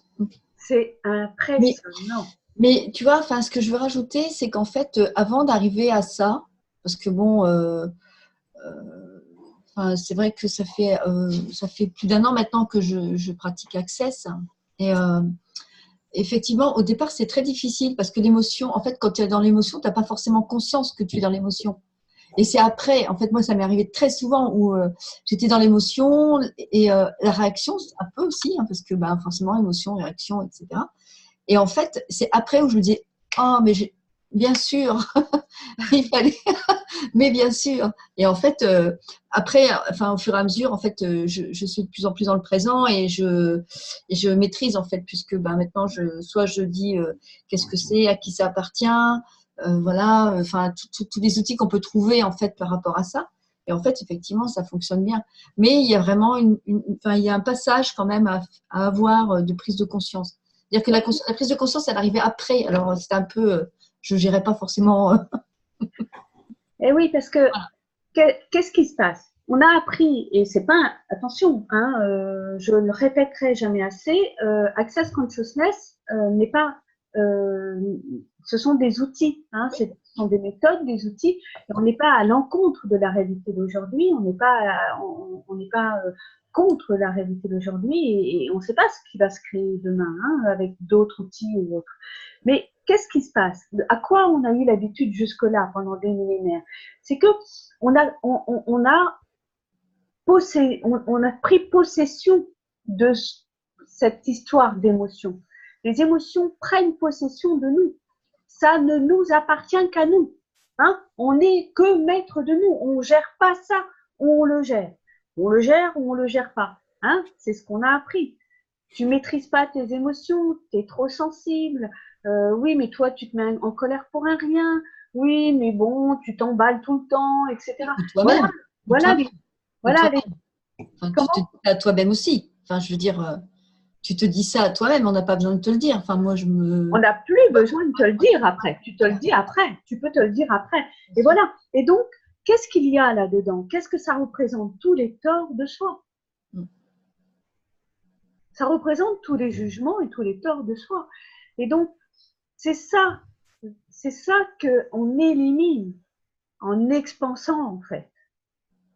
C'est impressionnant. Mais tu vois, enfin, ce que je veux rajouter, c'est qu'en fait, avant d'arriver à ça, parce que bon, c'est vrai que ça fait plus d'1 an maintenant que je pratique Access. Et effectivement, au départ, c'est très difficile parce que l'émotion, en fait, quand tu es dans l'émotion, tu n'as pas forcément conscience que tu es dans l'émotion. Et c'est après, en fait, moi, ça m'est arrivé très souvent où j'étais dans l'émotion et la réaction, un peu aussi, hein, parce que forcément, émotion, réaction, etc. Et en fait, c'est après où je me dis, oh, mais bien sûr, il fallait, mais bien sûr. Et en fait, après, au fur et à mesure, en fait, je suis de plus en plus dans le présent et je maîtrise, en fait, puisque maintenant, soit je dis qu'est-ce que c'est, à qui ça appartient, voilà, tous les outils qu'on peut trouver, en fait, par rapport à ça. Et en fait, effectivement, ça fonctionne bien. Mais il y a vraiment il y a un passage quand même à avoir de prise de conscience. C'est-à-dire que la prise de conscience, elle arrivait après. Alors, c'était un peu, je ne gérais pas forcément. Et oui, parce que qu'est-ce qui se passe? On a appris, et c'est pas, attention, hein, je ne le répéterai jamais assez, Access Consciousness n'est pas, ce sont des outils, hein, ce sont des méthodes, des outils, et on n'est pas à l'encontre de la réalité d'aujourd'hui, on n'est pas contre la réalité d'aujourd'hui, et on ne sait pas ce qui va se créer demain, hein, avec d'autres outils ou autres. Mais qu'est-ce qui se passe? À quoi on a eu l'habitude jusque-là pendant des millénaires? C'est que on a pris possession de cette histoire d'émotion. Les émotions prennent possession de nous. Ça ne nous appartient qu'à nous. Hein? On n'est que maître de nous. On ne gère pas ça, on le gère. On le gère ou on ne le gère pas. Hein? C'est ce qu'on a appris. Tu maîtrises pas tes émotions, tu es trop sensible. Oui, mais toi, tu te mets en colère pour un rien. Oui, mais bon, tu t'emballes tout le temps, etc. Toi-même. Voilà. À toi-même aussi. Enfin, je veux dire, tu te dis ça à toi-même, on n'a pas besoin de te le dire. Enfin, moi, On n'a plus besoin de te le dire après. Tu te le dis après. Tu peux te le dire après. Et voilà. Et donc, qu'est-ce qu'il y a là-dedans? Qu'est-ce que ça représente? Tous les torts de soi. Ça représente tous les jugements et tous les torts de soi. Et donc, c'est ça qu'on élimine en expansant, en fait.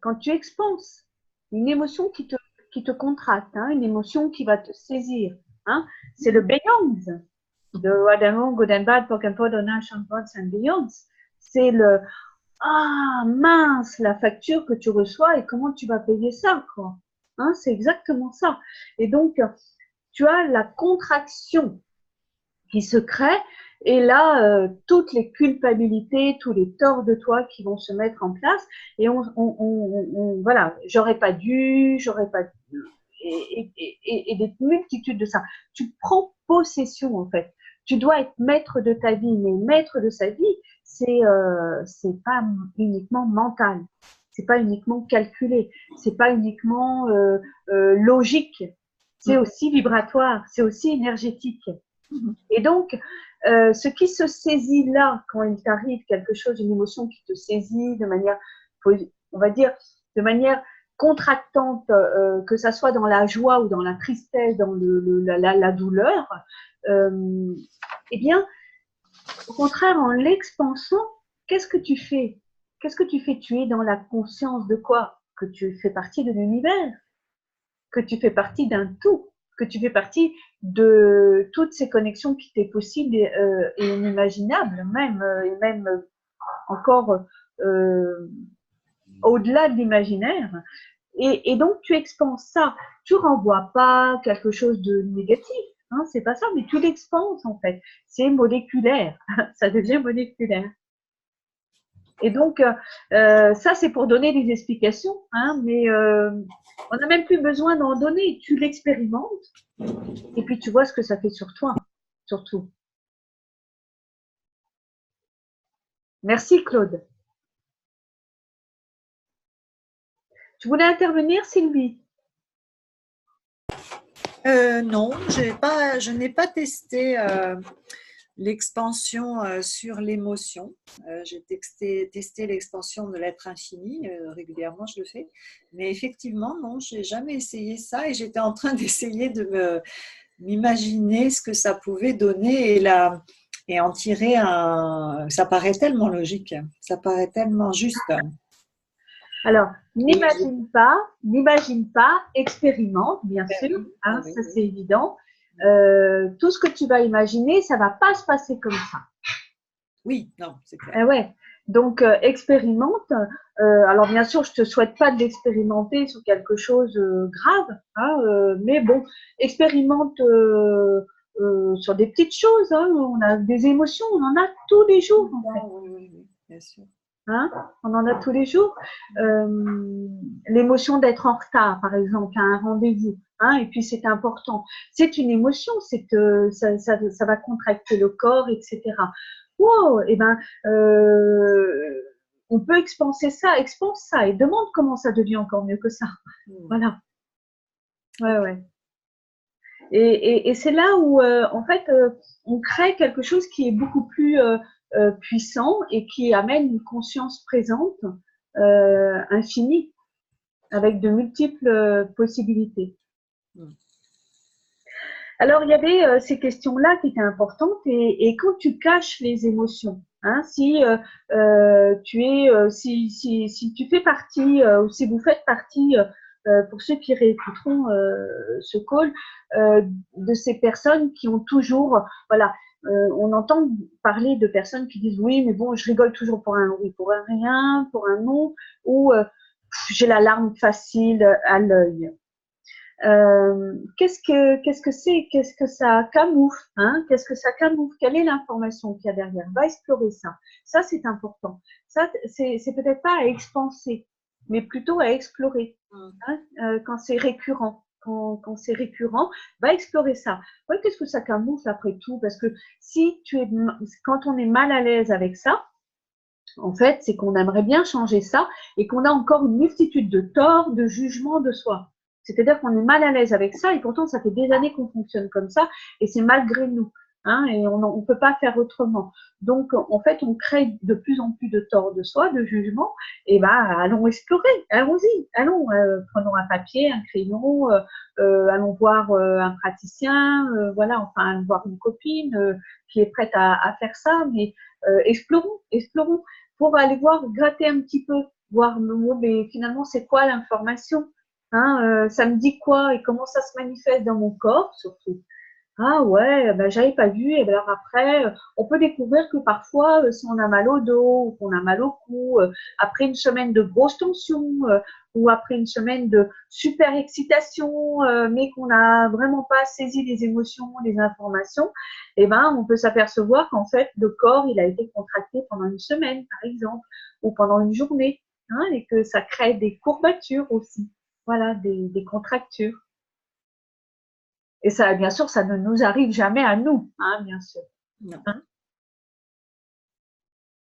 Quand tu expanses une émotion qui te contracte, hein, une émotion qui va te saisir, hein, c'est le beyond de Wadamu, Good and Bad, Pokémon, Donation, Gods and Beyonds. C'est le ah mince, la facture que tu reçois et comment tu vas payer ça, quoi. Hein, c'est exactement ça. Et donc, tu as la contraction qui se crée et là, toutes les culpabilités, tous les torts de toi qui vont se mettre en place et voilà, j'aurais pas dû, et des multitudes de ça. Tu prends possession en fait. Tu dois être maître de ta vie, mais maître de sa vie, c'est pas uniquement mental, c'est pas uniquement calculé, c'est pas uniquement logique, c'est aussi vibratoire, c'est aussi énergétique. Et donc, ce qui se saisit là, quand il t'arrive quelque chose, une émotion qui te saisit de manière, on va dire, de manière contractante, que ça soit dans la joie ou dans la tristesse, dans la douleur, eh bien, au contraire, en l'expansant, qu'est-ce que tu fais? Qu'est-ce que tu fais? Tu es dans la conscience de quoi? Que tu fais partie de l'univers, que tu fais partie d'un tout, que tu fais partie de toutes ces connexions qui étaient possibles et inimaginables, même, et même encore au-delà de l'imaginaire. Et donc, tu expanses ça. Tu renvoies pas quelque chose de négatif, hein, c'est pas ça, mais tu l'expanses en fait. C'est moléculaire, ça devient moléculaire. Et donc, ça, c'est pour donner des explications, hein, mais on n'a même plus besoin d'en donner. Tu l'expérimentes et puis tu vois ce que ça fait sur toi, surtout. Merci, Claude. Tu voulais intervenir, Sylvie? Non, je n'ai pas testé l'expansion sur l'émotion. J'ai testé l'expansion de l'être infini, régulièrement je le fais. Mais effectivement, non, je n'ai jamais essayé ça et j'étais en train d'essayer de m'imaginer ce que ça pouvait donner et en tirer un… Ça paraît tellement logique, ça paraît tellement juste. Alors, n'imagine pas, expérimente, bien sûr, hein, ça c'est évident. Tout ce que tu vas imaginer, ça ne va pas se passer comme ça. Oui, non, c'est clair. Ouais. Donc, expérimente. Alors, bien sûr, je ne te souhaite pas de l'expérimenter sur quelque chose grave, hein, mais bon, expérimente sur des petites choses. Hein, on a des émotions, on en a tous les jours. En fait. Oui, bien sûr. Hein, on en a tous les jours. L'émotion d'être en retard, par exemple, à un rendez-vous. Hein, et puis, c'est important. C'est une émotion, ça va contracter le corps, etc. Wow, et ben, on peut expanse ça et demande comment ça devient encore mieux que ça. Voilà. Ouais. Et c'est là où, en fait, on crée quelque chose qui est beaucoup plus puissant et qui amène une conscience présente infinie, avec de multiples possibilités. Alors, il y avait ces questions-là qui étaient importantes et quand tu caches les émotions, hein, si tu fais partie ou si vous faites partie, pour ceux qui réécouteront ce call, de ces personnes qui ont toujours, voilà, on entend parler de personnes qui disent oui, mais bon, je rigole toujours pour un oui, pour un rien, pour un non, ou j'ai la larme facile à l'œil. Qu'est-ce que c'est? Qu'est-ce que ça camoufle, hein? Qu'est-ce que ça camoufle? Quelle est l'information qu'il y a derrière? Va explorer ça. Ça, c'est important. Ça, c'est peut-être pas à expanser, mais plutôt à explorer. Hein? Quand c'est récurrent. Quand c'est récurrent, va explorer ça. Ouais, qu'est-ce que ça camoufle après tout? Parce que quand on est mal à l'aise avec ça, en fait, c'est qu'on aimerait bien changer ça et qu'on a encore une multitude de torts, de jugements de soi. C'est-à-dire qu'on est mal à l'aise avec ça et pourtant ça fait des années qu'on fonctionne comme ça et c'est malgré nous. Hein, et on ne peut pas faire autrement. Donc, en fait, on crée de plus en plus de tort de soi, de jugement. Et ben, allons explorer, allons-y, allons, prenons un papier, un crayon, allons voir un praticien, voilà, enfin, allons voir une copine qui est prête à faire ça. Mais explorons, pour aller voir, gratter un petit peu, voir, mais finalement, c'est quoi l'information? Hein, ça me dit quoi et comment ça se manifeste dans mon corps, surtout. Ah ouais, ben j'avais pas vu. Et ben alors après, on peut découvrir que parfois, si on a mal au dos ou qu'on a mal au cou, après une semaine de grosse tension ou après une semaine de super excitation, mais qu'on n'a vraiment pas saisi les émotions, les informations, et ben on peut s'apercevoir qu'en fait le corps il a été contracté pendant une semaine par exemple ou pendant une journée, hein, et que ça crée des courbatures aussi, voilà, des contractures. Et ça, bien sûr, ça ne nous arrive jamais à nous, hein, bien sûr. Non. Hein?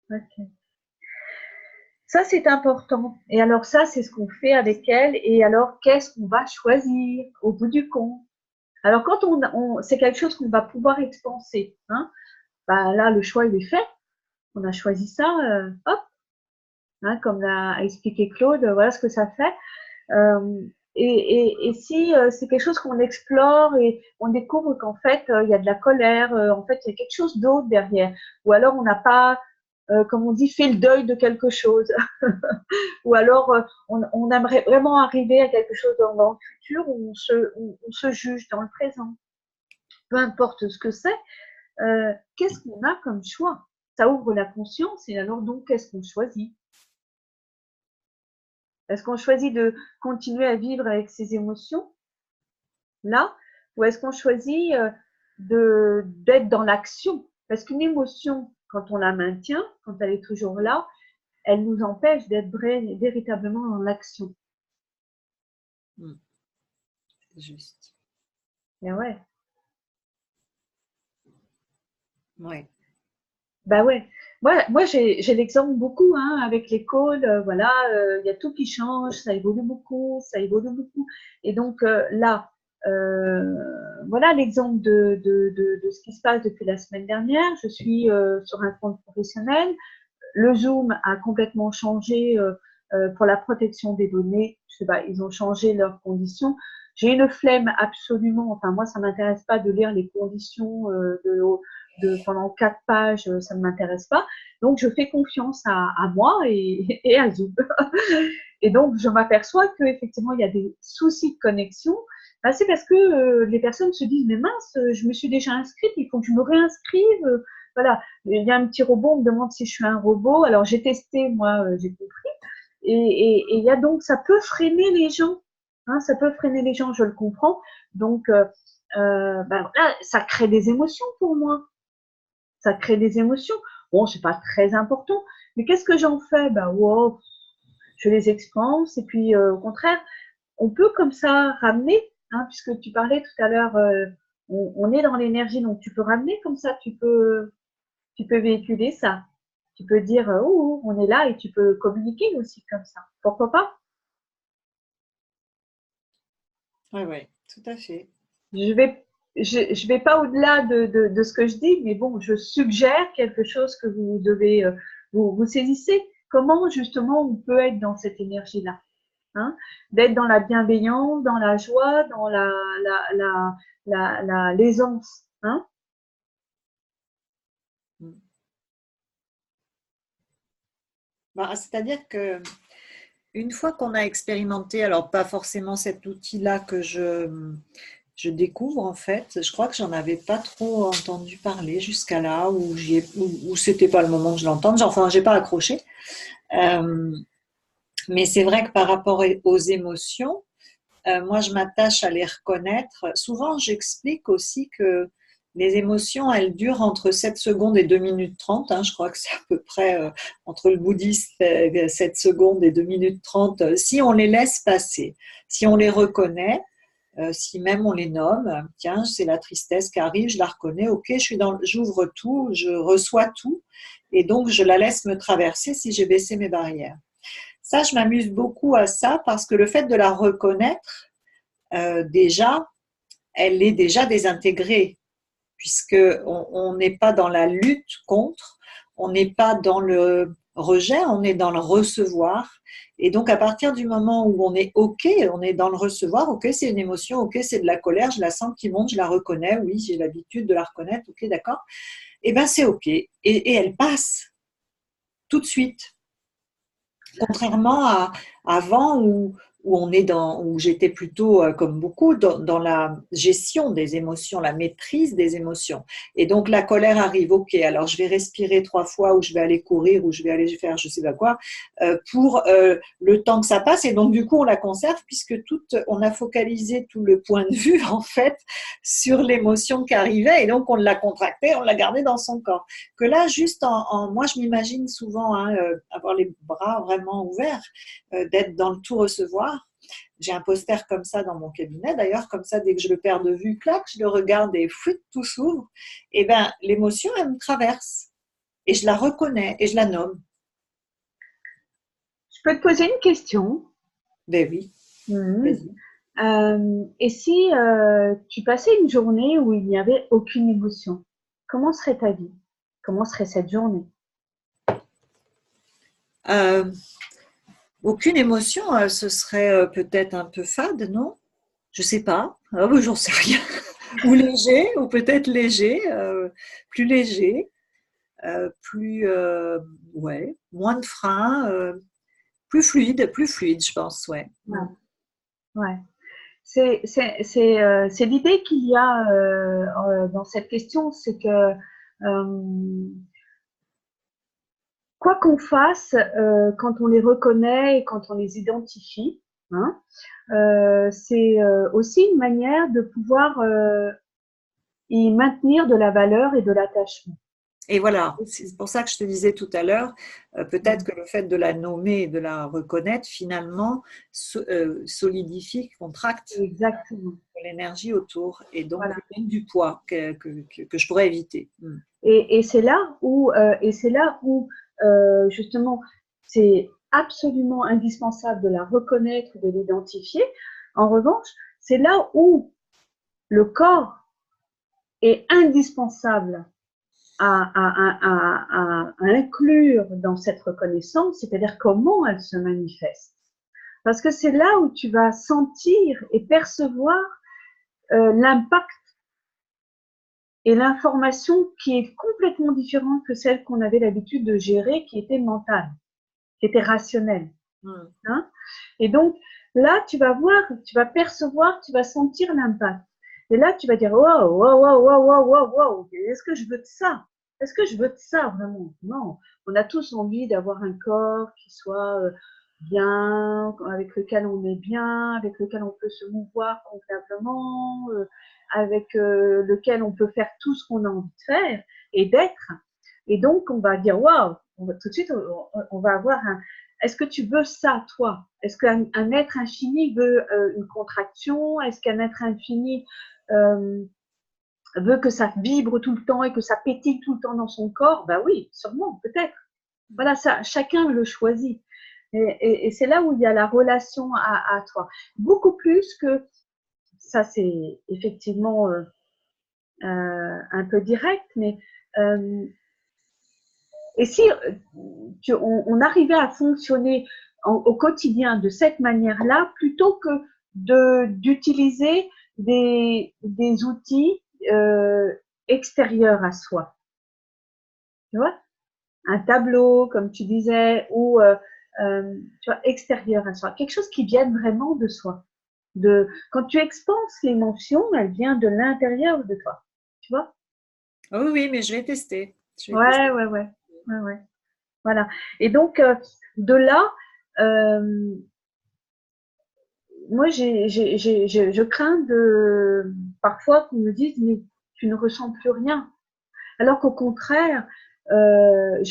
Okay. Ça, c'est important. Et alors ça, c'est ce qu'on fait avec elle. Et alors, qu'est-ce qu'on va choisir au bout du compte? Alors, quand c'est quelque chose qu'on va pouvoir expanser, hein, bah, là, le choix, il est fait. On a choisi ça, hop, hein, comme l'a expliqué Claude, voilà ce que ça fait. Et si c'est quelque chose qu'on explore et on découvre qu'en fait, il y a de la colère, en fait, il y a quelque chose d'autre derrière. Ou alors, on n'a pas, comme on dit, fait le deuil de quelque chose. Ou alors, on aimerait vraiment arriver à quelque chose dans le futur où on se juge dans le présent. Peu importe ce que c'est, qu'est-ce qu'on a comme choix? Ça ouvre la conscience et alors donc, qu'est-ce qu'on choisit? Est-ce qu'on choisit de continuer à vivre avec ses émotions là, ou est-ce qu'on choisit d'être dans l'action? Parce qu'une émotion, quand on la maintient, quand elle est toujours là, elle nous empêche d'être véritablement dans l'action. C'est juste. Et ouais. Ouais. Bah ouais. Moi j'ai l'exemple beaucoup hein, avec l'école, voilà, il y a tout qui change, ça évolue beaucoup, ça évolue beaucoup. Et donc là, voilà l'exemple de ce qui se passe depuis la semaine dernière. Je suis sur un compte professionnel. Le Zoom a complètement changé pour la protection des données. Je sais pas, ils ont changé leurs conditions. J'ai une flemme absolument. Enfin, moi, ça m'intéresse pas de lire les conditions pendant 4 pages. Ça ne m'intéresse pas. Donc, je fais confiance à moi et à Zoom. Et donc, je m'aperçois qu'effectivement, il y a des soucis de connexion. Ben, c'est parce que les personnes se disent, mais mince, je me suis déjà inscrite, il faut que je me réinscrive. Voilà, il y a un petit robot, on me demande si je suis un robot. Alors, j'ai testé, moi, j'ai compris. Et il y a donc, ça peut freiner les gens. Hein, ça peut freiner les gens, je le comprends. Donc, ben, voilà, ça crée des émotions pour moi. Ça crée des émotions. Bon, c'est pas très important. Mais qu'est-ce que j'en fais? Ben, wow, je les expanse. Et puis, au contraire, on peut comme ça ramener, hein, puisque tu parlais tout à l'heure, on est dans l'énergie, donc tu peux ramener comme ça, tu peux véhiculer ça. Tu peux dire, oh, on est là et tu peux communiquer aussi comme ça. Pourquoi pas? Oui, tout à fait. Je vais pas au-delà de ce que je dis, mais bon, je suggère quelque chose que vous devez, vous saisissez. Comment justement on peut être dans cette énergie-là, hein? D'être dans la bienveillance, dans la joie, dans l'aisance, hein? C'est-à-dire que une fois qu'on a expérimenté, alors pas forcément cet outil-là que je découvre en fait, je crois que j'en avais pas trop entendu parler jusqu'à là où c'était pas le moment que je l'entende, enfin j'ai pas accroché. Mais c'est vrai que par rapport aux émotions, moi je m'attache à les reconnaître. Souvent j'explique aussi que les émotions, elles durent entre 7 secondes et 2 minutes 30. Hein, je crois que c'est à peu près entre le bouddhiste, 7 secondes et 2 minutes 30. Si on les laisse passer, si on les reconnaît, si même on les nomme, tiens, c'est la tristesse qui arrive, je la reconnais, ok, j'ouvre tout, je reçois tout, et donc je la laisse me traverser si j'ai baissé mes barrières. Ça, je m'amuse beaucoup à ça parce que le fait de la reconnaître, déjà, elle est déjà désintégrée, puisque on n'est pas dans la lutte contre, on n'est pas dans le rejet, on est dans le recevoir. Et donc, à partir du moment où on est OK, on est dans le recevoir, OK, c'est une émotion, OK, c'est de la colère, je la sens qui monte, je la reconnais, oui, j'ai l'habitude de la reconnaître, OK, d'accord. Et bien, c'est OK. Et elle passe tout de suite. Contrairement à avant où on est où j'étais plutôt, comme beaucoup, dans la gestion des émotions, la maîtrise des émotions. Et donc la colère arrive, ok, alors je vais respirer 3 fois, ou je vais aller courir, ou je vais aller faire je sais pas quoi, pour le temps que ça passe. Et donc du coup on la conserve puisque on a focalisé tout le point de vue en fait sur l'émotion qui arrivait, et donc on l'a contractée, on l'a gardée dans son corps. Que là, juste moi je m'imagine souvent avoir les bras vraiment ouverts, d'être dans le tout recevoir. J'ai un poster comme ça dans mon cabinet, d'ailleurs, comme ça, dès que je le perds de vue, clac, je le regarde et fouit, tout s'ouvre. Et bien, l'émotion, elle me traverse. Et je la reconnais et je la nomme. Je peux te poser une question? Ben oui. Et si tu passais une journée où il n'y avait aucune émotion, comment serait ta vie? Comment serait cette journée? Aucune émotion, ce serait peut-être un peu fade, non? Je sais pas. Ah, ben, j'en sais rien. Ou léger, ou peut-être léger, plus léger, ouais, moins de frein, plus fluide, je pense, ouais. Ouais. C'est l'idée qu'il y a dans cette question, c'est que quoi qu'on fasse, quand on les reconnaît et quand on les identifie, hein, c'est aussi une manière de pouvoir y maintenir de la valeur et de l'attachement. Et voilà, c'est pour ça que je te disais tout à l'heure, peut-être que le fait de la nommer et de la reconnaître, finalement, solidifie, contracte l'énergie autour, et donc donne du poids que je pourrais éviter. Et c'est là où, justement, c'est absolument indispensable de la reconnaître, de l'identifier. En revanche, c'est là où le corps est indispensable à inclure dans cette reconnaissance, c'est-à-dire comment elle se manifeste. Parce que c'est là où tu vas sentir et percevoir l'impact et l'information qui est complètement différente que celle qu'on avait l'habitude de gérer, qui était mentale, qui était rationnelle. Hein? Et donc, là, tu vas voir, tu vas percevoir, tu vas sentir l'impact. Et là, tu vas dire, waouh, waouh, waouh, waouh, waouh, waouh, est-ce que je veux de ça? Est-ce que je veux de ça, vraiment? Non. On a tous envie d'avoir un corps qui soit bien, avec lequel on est bien, avec lequel on peut se mouvoir convenablement, avec lequel on peut faire tout ce qu'on a envie de faire et d'être. Et donc, on va dire, waouh, tout de suite, on va avoir un. Est-ce que tu veux ça, toi? Est-ce qu'un être infini veut une contraction? Est-ce qu'un être infini veut que ça vibre tout le temps et que ça pétille tout le temps dans son corps? Ben oui, sûrement, peut-être. Voilà, ça, chacun le choisit. Et c'est là où il y a la relation à toi. Beaucoup plus que, ça c'est effectivement un peu direct, mais et si on arrivait à fonctionner au quotidien de cette manière-là, plutôt que d'utiliser des outils extérieurs à soi, tu vois, un tableau, comme tu disais, ou tu vois, extérieur à soi, quelque chose qui vienne vraiment de soi. Quand tu expanses l'émotion, elle vient de l'intérieur de toi, tu vois. Oui, oui, mais je vais tester. Ouais. Voilà. Et donc, de là, moi, je crains parfois qu'on me dise, mais tu ne ressens plus rien. Alors qu'au contraire, je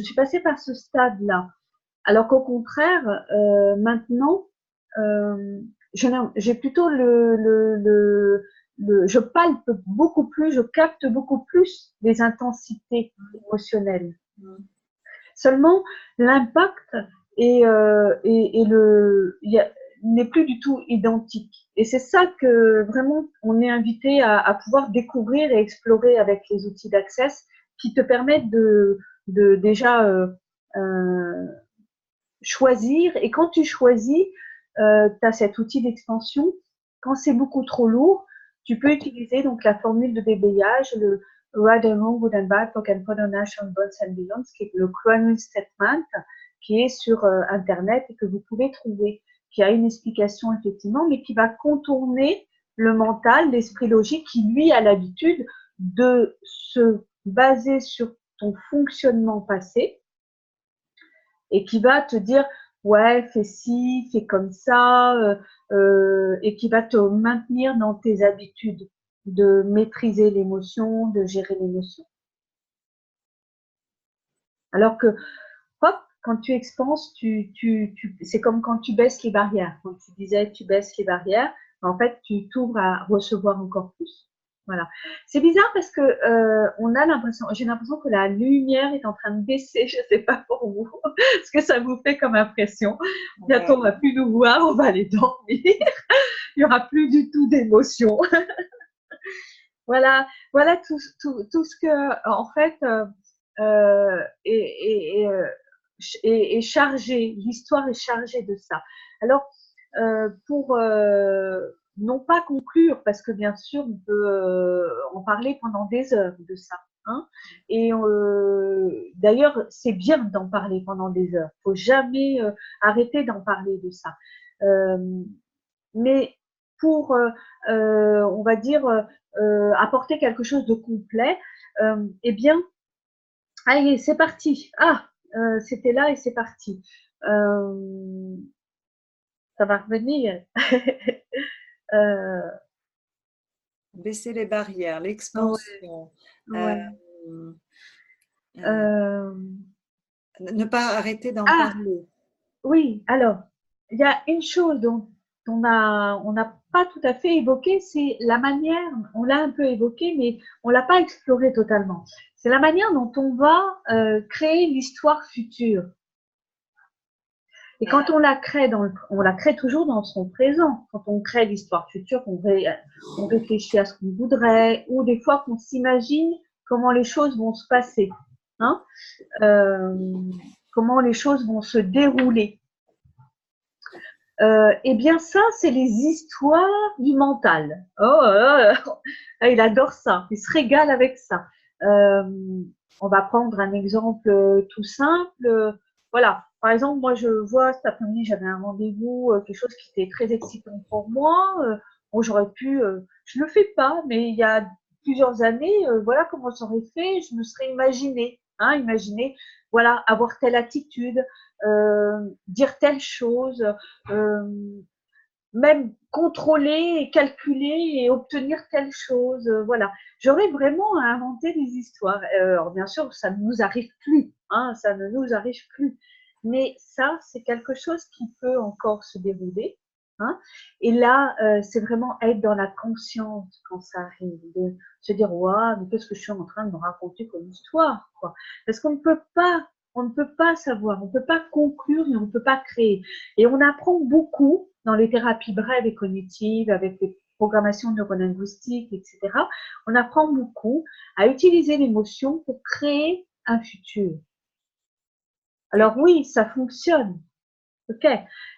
suis passée par ce stade-là. Alors qu'au contraire, maintenant, j'ai plutôt je palpe beaucoup plus, je capte beaucoup plus les intensités émotionnelles. Seulement, l'impact et n'est plus du tout identique. Et c'est ça que vraiment on est invité à pouvoir découvrir et explorer avec les outils d'Access qui te permettent de déjà choisir. Et quand tu choisis, tu as cet outil d'expansion. Quand c'est beaucoup trop lourd, tu peux utiliser donc la formule de déblayage, le Right and Wrong, Good and Bad, for Can Nation, Bonds and Beyond, qui est le Cranial Statement, qui est sur Internet et que vous pouvez trouver, qui a une explication effectivement, mais qui va contourner le mental, l'esprit logique, qui lui a l'habitude de se baser sur ton fonctionnement passé et qui va te dire ouais, fais ci, fais comme ça, et qui va te maintenir dans tes habitudes de maîtriser l'émotion, de gérer l'émotion. Alors que, hop, quand tu expanses, c'est comme quand tu baisses les barrières. Quand tu disais tu baisses les barrières, en fait, tu t'ouvres à recevoir encore plus. Voilà. C'est bizarre parce que j'ai l'impression que la lumière est en train de baisser. Je ne sais pas pour vous, ce que ça vous fait comme impression. Bientôt, on ne va plus nous voir, on va aller dormir. Il n'y aura plus du tout d'émotion. Voilà tout ce que, en fait, est chargé. L'histoire est chargée de ça. Alors, pour non pas conclure, parce que bien sûr, on peut en parler pendant des heures de ça. Hein, et d'ailleurs, c'est bien d'en parler pendant des heures. Il ne faut jamais arrêter d'en parler de ça. Mais pour, on va dire, apporter quelque chose de complet, eh bien, allez, c'est parti. Ah, c'était là et c'est parti. Ça va revenir. Baisser les barrières, l'expansion. Ouais. Ne pas arrêter d'en parler. Oui, alors, il y a une chose dont on n'a pas tout à fait évoqué, c'est la manière, on l'a un peu évoqué, mais on l'a pas exploré totalement. C'est la manière dont on va créer l'histoire future. Et quand on la crée on la crée toujours dans son présent. Quand on crée l'histoire future, on réfléchit à ce qu'on voudrait, ou des fois qu'on s'imagine comment les choses vont se passer, hein, comment les choses vont se dérouler. Eh bien ça, c'est les histoires du mental. Il adore ça, il se régale avec ça. On va prendre un exemple tout simple. Voilà, par exemple, moi je vois cet après-midi, j'avais un rendez-vous, quelque chose qui était très excitant pour moi. Bon, j'aurais pu, je le fais pas, mais il y a plusieurs années, voilà comment j'aurais fait, je me serais imaginé, voilà, avoir telle attitude, dire telle chose, même contrôler et calculer et obtenir telle chose, voilà. J'aurais vraiment à inventer des histoires. Alors bien sûr, ça ne nous arrive plus, hein, ça ne nous arrive plus. Mais ça, c'est quelque chose qui peut encore se dérouler. Hein. Et là, c'est vraiment être dans la conscience quand ça arrive, de se dire waouh, mais qu'est-ce que je suis en train de me raconter comme histoire, quoi. Parce qu'on ne peut pas savoir, on ne peut pas conclure et on ne peut pas créer. Et on apprend beaucoup dans les thérapies brèves et cognitives, avec les programmations neurolinguistiques, etc. On apprend beaucoup à utiliser l'émotion pour créer un futur. Alors oui, ça fonctionne, ok,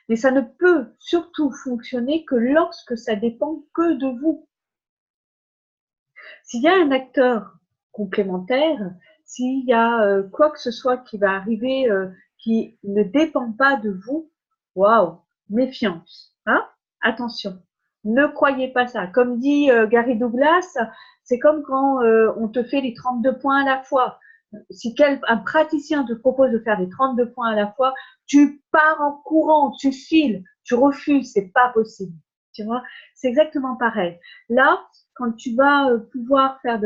mais ça ne peut surtout fonctionner que lorsque ça dépend que de vous. S'il y a un acteur complémentaire, s'il y a quoi que ce soit qui va arriver qui ne dépend pas de vous, waouh, méfiance, hein, attention, ne croyez pas ça. Comme dit Gary Douglas, c'est comme quand on te fait les 32 points à la fois. Si un praticien te propose de faire les 32 points à la fois, tu pars en courant, tu files, tu refuses, c'est pas possible. Tu vois, c'est exactement pareil. Là, quand tu vas pouvoir faire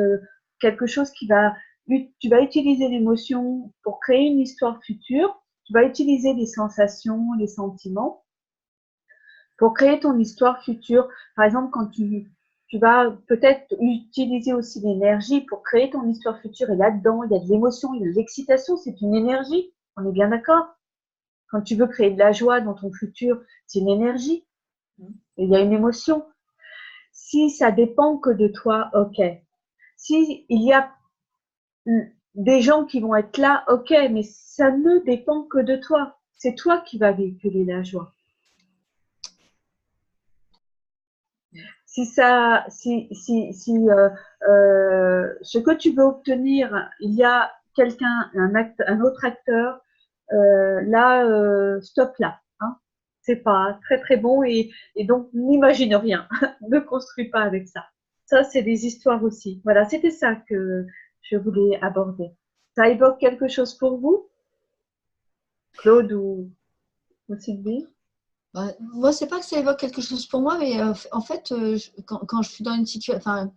quelque chose tu vas utiliser l'émotion pour créer une histoire future, tu vas utiliser les sensations, les sentiments pour créer ton histoire future. Par exemple, quand tu vas peut-être utiliser aussi l'énergie pour créer ton histoire future, et là-dedans, il y a de l'émotion, il y a de l'excitation, c'est une énergie, on est bien d'accord. Quand tu veux créer de la joie dans ton futur, c'est une énergie. il y a une émotion. Si ça dépend que de toi, ok. Si il y a des gens qui vont être là, ok, mais ça ne dépend que de toi. C'est toi qui vas véhiculer la joie. Si ce que tu veux obtenir, il y a quelqu'un, un autre acteur, stop là. Hein. C'est pas très très bon et donc n'imagine rien, ne construis pas avec ça. Ça, c'est des histoires aussi. Voilà, c'était ça que je voulais aborder. Ça évoque quelque chose pour vous, Claude ou Sylvie? Bah, moi, c'est pas que ça évoque quelque chose pour moi, mais en fait, quand je suis dans une situation, enfin,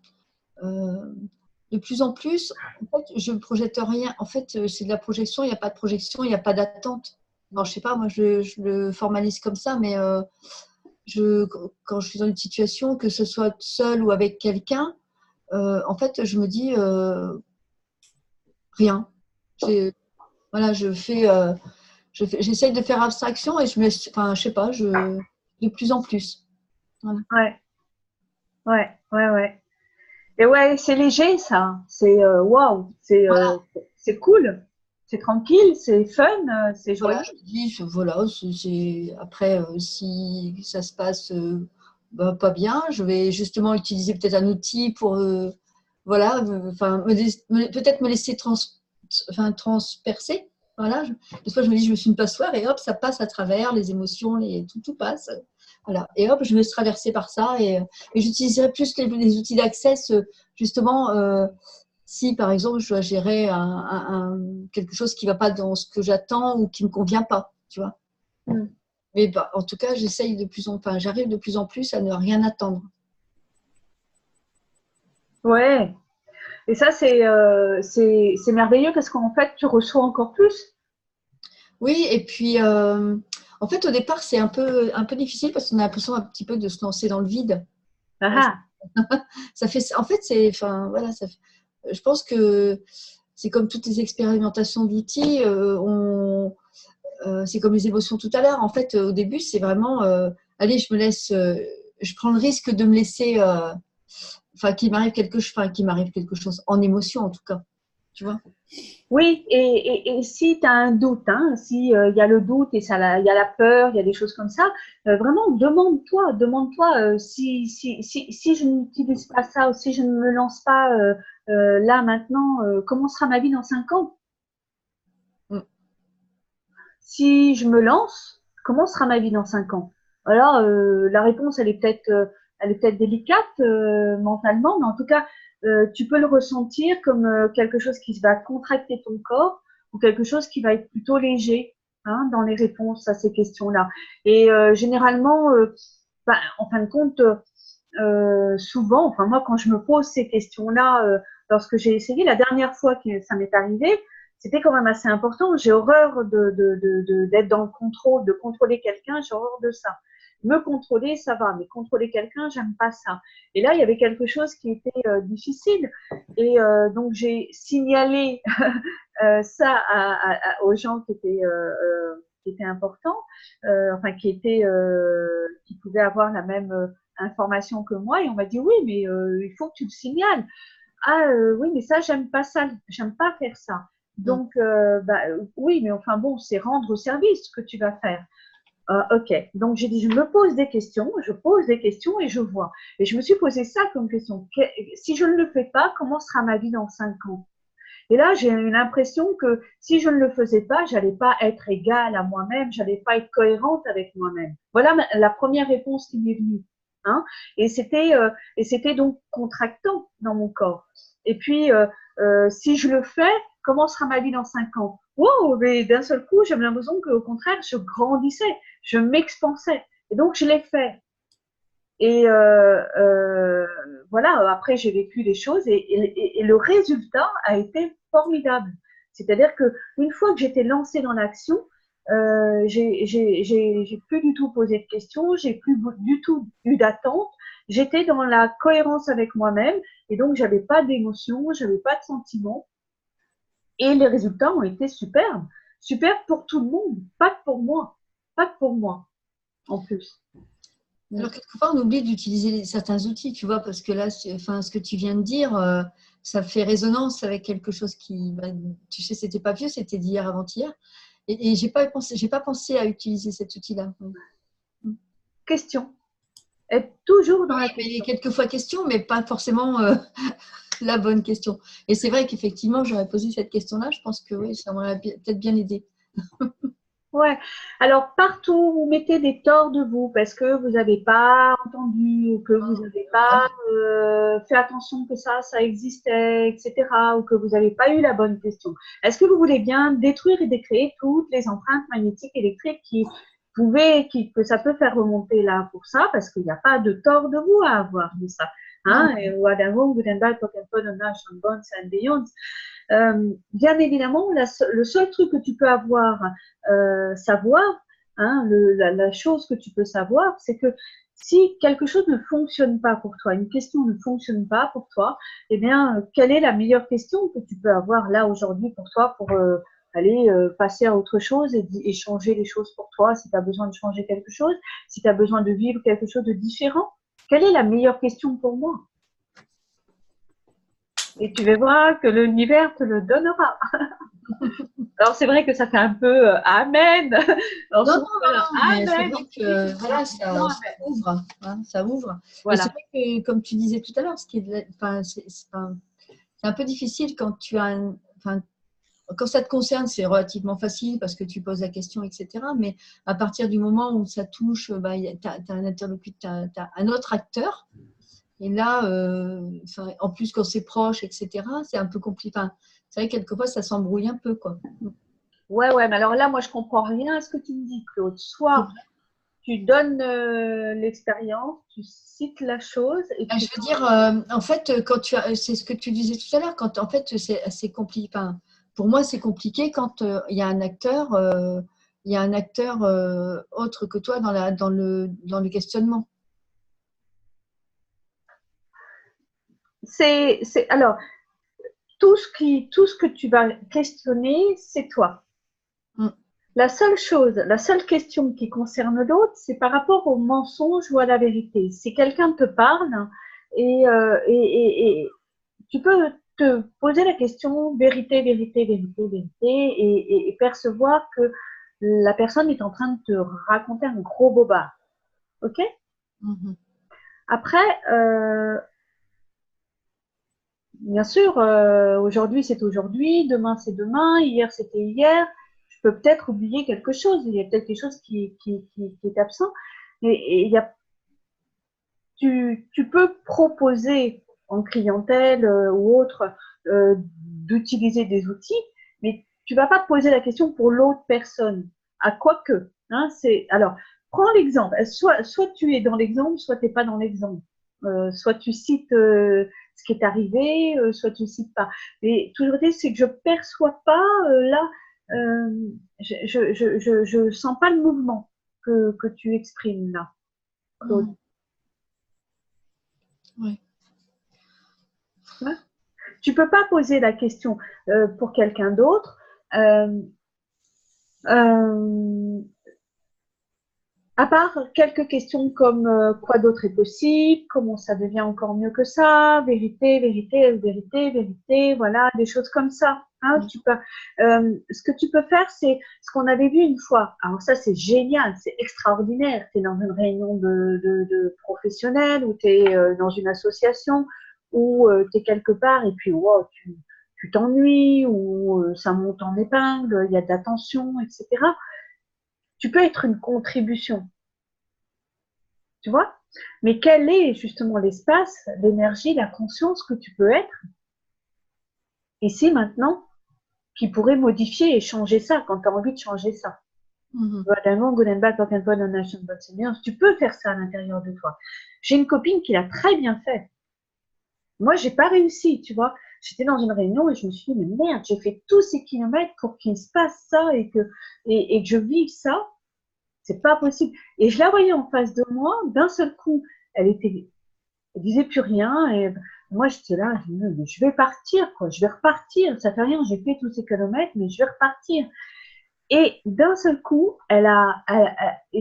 de plus en plus, en fait, je ne projette rien. En fait, c'est de la projection, il n'y a pas de projection, il n'y a pas d'attente. Alors, je sais pas, moi, je le formalise comme ça, mais quand je suis dans une situation, que ce soit seule ou avec quelqu'un, en fait, je me dis rien. Voilà, j'essaye de faire abstraction et je me laisse, enfin, je sais pas, de plus en plus. Voilà. Ouais, ouais. Et ouais, c'est léger ça. C'est waouh, Voilà. c'est cool, c'est tranquille, c'est fun, c'est Voilà, joyeux. je dis, voilà, après, si ça se passe bah, pas bien, je vais justement utiliser peut-être un outil pour, voilà, enfin, peut-être me laisser enfin, transpercer. Voilà, des fois, je me dis, je me suis une passoire et hop, ça passe à travers les émotions, tout passe. Voilà, et hop, je me laisse traverser par ça et j'utiliserai plus les outils d'accès, justement. Si, par exemple, je dois gérer quelque chose qui ne va pas dans ce que j'attends ou qui ne me convient pas, tu vois. Mm. Mais bah, en tout cas, j'arrive de plus en plus à ne rien attendre. Ouais. Et ça, c'est merveilleux parce qu'en fait, tu reçois encore plus. Oui, et puis, en fait, au départ, c'est un peu difficile parce qu'on a l'impression un petit peu de se lancer dans le vide. Ah Ouais, ah. en fait, enfin, voilà, je pense que c'est comme toutes les expérimentations d'outils, c'est comme les émotions tout à l'heure. En fait, au début, c'est vraiment, allez, je prends le risque de me laisser, enfin, qu'il m'arrive quelque chose en émotion en tout cas, tu vois. Oui, et si tu as un doute, hein, si il y a le doute et il y a la peur, il y a des choses comme ça, vraiment demande-toi si je n'utilise pas ça ou si je ne me lance pas là maintenant, comment sera ma vie dans 5 ans? Mm. Si je me lance, comment sera ma vie dans 5 ans? Alors, la réponse, elle est peut-être délicate mentalement, mais en tout cas, tu peux le ressentir comme quelque chose qui va contracter ton corps ou quelque chose qui va être plutôt léger hein, dans les réponses à ces questions-là. Et généralement, en fin de compte, souvent, enfin moi, quand je me pose ces questions-là, lorsque j'ai essayé, la dernière fois que ça m'est arrivé, c'était quand même assez important. J'ai horreur d'être dans le contrôle, de contrôler quelqu'un, j'ai horreur de ça. Me contrôler, ça va, mais contrôler quelqu'un, j'aime pas ça. Et là, il y avait quelque chose qui était difficile. Et donc, j'ai signalé ça aux gens qui étaient importants, enfin, qui pouvaient avoir la même information que moi. Et on m'a dit, oui, mais il faut que tu le signales. Ah oui, mais ça, j'aime pas ça, j'aime pas faire ça. Mm. Donc, oui, mais enfin bon, c'est rendre service que tu vas faire. Ok, donc j'ai dit, je me pose des questions, je pose des questions et je vois. Et je me suis posé ça comme question. Si je ne le fais pas, comment sera ma vie dans 5 ans? Et là, j'ai eu l'impression que si je ne le faisais pas, j'allais pas être égale à moi-même, j'allais pas être cohérente avec moi-même. Voilà la première réponse qui m'est venue. Hein. Et c'était donc contractant dans mon corps. Et puis, si je le fais, comment sera ma vie dans 5 ans? Wow, mais d'un seul coup, j'ai l'impression qu'au contraire, je grandissais, je m'expansais. Et donc, je l'ai fait. Et voilà, après j'ai vécu les choses et le résultat a été formidable. C'est-à-dire que une fois que j'étais lancée dans l'action, j'ai plus du tout posé de questions, j'ai plus du tout eu d'attente. J'étais dans la cohérence avec moi-même et donc j'avais pas d'émotions, j'avais pas de sentiments et les résultats ont été superbes, superbes pour tout le monde, pas que pour moi, pas que pour moi en plus. Alors, quelquefois, on oublie d'utiliser certains outils, tu vois, parce que là, enfin, ce que tu viens de dire, ça fait résonance avec quelque chose qui, bah, tu sais, c'était pas vieux, c'était d'hier avant-hier. Et j'ai pas pensé à utiliser cet outil-là. Oui. Question. Être toujours dans Oui, la mais question. quelquefois question, mais pas forcément la bonne question. Et c'est vrai qu'effectivement, j'aurais posé cette question-là. Je pense que oui, ça m'aurait peut-être bien aidé. Ouais. Alors, partout, vous mettez des torts de vous parce que vous n'avez pas entendu ou que vous n'avez pas fait attention que ça existait, etc. ou que vous n'avez pas eu la bonne question. Est-ce que vous voulez bien détruire et décréer toutes les empreintes magnétiques électriques que ça peut faire remonter là pour ça parce qu'il n'y a pas de tort de vous à avoir de ça. Hein? Et bien évidemment, le seul truc que tu peux savoir, hein, la chose que tu peux savoir, c'est que si quelque chose ne fonctionne pas pour toi, une question ne fonctionne pas pour toi, eh bien, quelle est la meilleure question que tu peux avoir là aujourd'hui pour toi pour aller passer à autre chose et changer les choses pour toi si tu as besoin de changer quelque chose, si tu as besoin de vivre quelque chose de différent? Quelle est la meilleure question pour moi? Et tu vas voir que l'univers te le donnera. Alors, c'est vrai que ça fait un peu Amen. Alors, Non, souvent, voilà, mais c'est Amen. vrai que voilà, ça ouvre, hein, ça ouvre. Et c'est Voilà. vrai que, comme tu disais tout à l'heure, enfin, c'est un peu difficile quand tu as enfin, quand ça te concerne, c'est relativement facile parce que tu poses la question, etc. Mais à partir du moment où ça touche, bah, tu as un interlocuteur, tu as un autre acteur. Et là, en plus, quand c'est proche, etc., c'est un peu compliqué. Enfin, c'est vrai que quelquefois, ça s'embrouille un peu, quoi. Ouais, mais alors là, moi, je comprends rien à ce que tu me dis, Claude. Soit tu donnes l'expérience, tu cites la chose et Je puis veux dire, en fait, c'est ce que tu disais tout à l'heure, quand en fait, c'est compliqué. Enfin, pour moi, c'est compliqué quand il y a un acteur, autre que toi dans le questionnement. alors tout ce que tu vas questionner, c'est toi. Mm. La seule question qui concerne l'autre, c'est par rapport au mensonge ou à la vérité. Si quelqu'un te parle et tu peux te poser la question vérité, vérité, vérité, vérité et percevoir que la personne est en train de te raconter un gros bobard. Ok? Mhm. Après, bien sûr, aujourd'hui c'est aujourd'hui, demain c'est demain, hier c'était hier. Je peux peut-être oublier quelque chose. Il y a peut-être quelque chose qui est absent. Et il y a, tu peux proposer en clientèle ou autre d'utiliser des outils, mais tu vas pas poser la question pour l'autre personne. À quoi que, hein, alors prends l'exemple. Soit tu es dans l'exemple, soit tu n'es pas dans l'exemple. Soit tu cites ce qui est arrivé, soit tu cites pas. Mais toujours c'est que je perçois pas là, je sens pas le mouvement que tu exprimes là, Claude. Ouais. Hein. Tu peux pas poser la question pour quelqu'un d'autre. Euh, euh, à part quelques questions comme quoi d'autre est possible, comment ça devient encore mieux que ça, vérité, vérité, vérité, vérité, voilà, des choses comme ça. Hein, ce que tu peux faire, c'est ce qu'on avait vu une fois. Alors ça, c'est génial, c'est extraordinaire. Tu es dans une réunion de professionnels ou tu es dans une association ou tu es quelque part et puis wow, tu t'ennuies ou ça monte en épingle, il y a de la tension, etc. Tu peux être une contribution, tu vois. Mais quel est justement l'espace, l'énergie, la conscience que tu peux être ici maintenant qui pourrait modifier et changer ça quand tu as envie de changer ça. Mhm. Tu peux faire ça à l'intérieur de toi. J'ai une copine qui l'a très bien fait. Moi, j'ai pas réussi, tu vois. J'étais dans une réunion et je me suis dit, mais merde, j'ai fait tous ces kilomètres pour qu'il se passe ça et que je vive ça. C'est pas possible. Et je la voyais en face de moi, d'un seul coup, elle disait plus rien. Et moi, j'étais là, je vais partir, quoi. Je vais repartir. Ça fait rien, j'ai fait tous ces kilomètres, mais je vais repartir. Et d'un seul coup, il y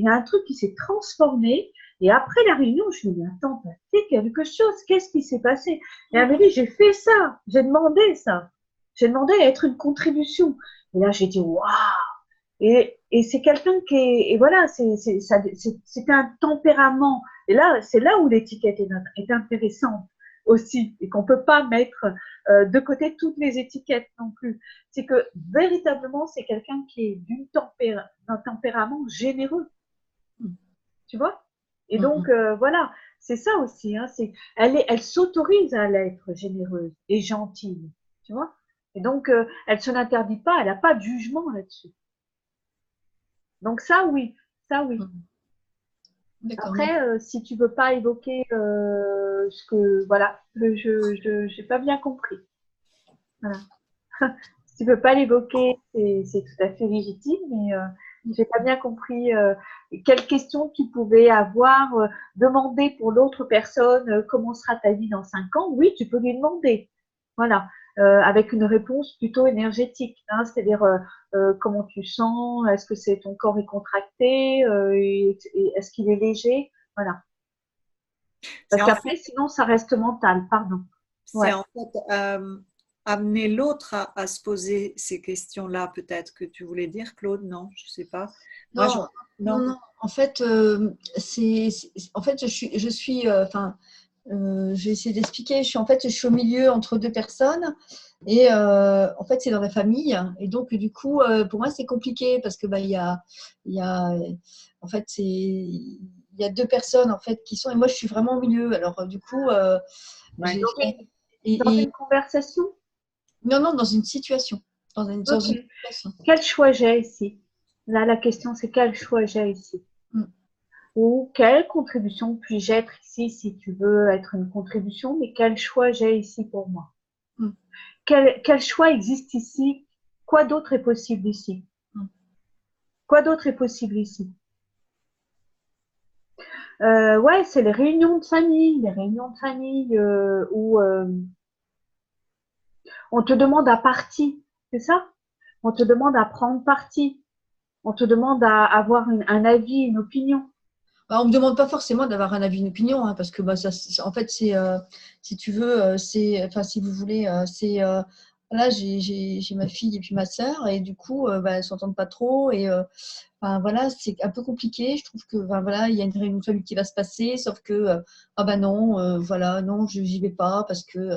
a un truc qui s'est transformé. Et après la réunion, je me dis, attends, t'as fait quelque chose, qu'est-ce qui s'est passé? Et elle me dit, j'ai fait ça, j'ai demandé ça. J'ai demandé à être une contribution. Et là, j'ai dit, waouh! Et c'est quelqu'un qui est, et voilà, c'était un tempérament. Et là, c'est là où l'étiquette est intéressante aussi, et qu'on peut pas mettre de côté toutes les étiquettes non plus. C'est que véritablement, c'est quelqu'un qui est d'un tempérament généreux, tu vois. Et donc, voilà, c'est ça aussi. Hein, elle s'autorise à l'être généreuse et gentille, tu vois. Et donc, elle se l'interdit pas, elle n'a pas de jugement là-dessus. Donc ça, oui, ça, oui. Après, si tu veux pas évoquer ce que, voilà, je n'ai pas bien compris. Voilà. Si tu veux pas l'évoquer, c'est tout à fait légitime, mais j'ai pas bien compris quelles questions tu pouvais avoir demandé pour l'autre personne, comment sera ta vie dans 5 ans. Oui, tu peux lui demander. Voilà. Avec une réponse plutôt énergétique, hein, c'est-à-dire comment tu sens, est-ce que ton corps est contracté, et est-ce qu'il est léger, voilà. Parce qu'après, sinon, ça reste mental, pardon. C'est en fait amener l'autre à se poser ces questions-là, peut-être que tu voulais dire, Claude, non, je ne sais pas. Non, non. En fait, en fait, je suis je vais essayer d'expliquer. Je suis au milieu entre deux personnes et en fait, c'est dans la famille. Et donc, du coup, pour moi, c'est compliqué parce que en fait, il y a deux personnes en fait qui sont et moi, je suis vraiment au milieu. Alors, du coup, dans une conversation? Non, dans une situation. Dans une situation. Quel choix j'ai ici? Là, la question, c'est quel choix j'ai ici? Ou quelle contribution puis-je être ici si tu veux être une contribution, mais quel choix j'ai ici pour moi? Quel choix existe ici? Quoi d'autre est possible ici? Quoi d'autre est possible ici? Ouais, c'est les réunions de famille, où on te demande à partie, c'est ça? On te demande à prendre parti, on te demande à avoir un avis, une opinion. On ne me demande pas forcément d'avoir un avis, une opinion, hein, parce que en fait, c'est, si tu veux, si vous voulez, là, j'ai ma fille et puis ma sœur, et du coup, elles ne s'entendent pas trop, et voilà, c'est un peu compliqué. Je trouve que voilà, il y a une réunion de famille qui va se passer, sauf que, non, voilà, non, je n'y vais pas, parce que.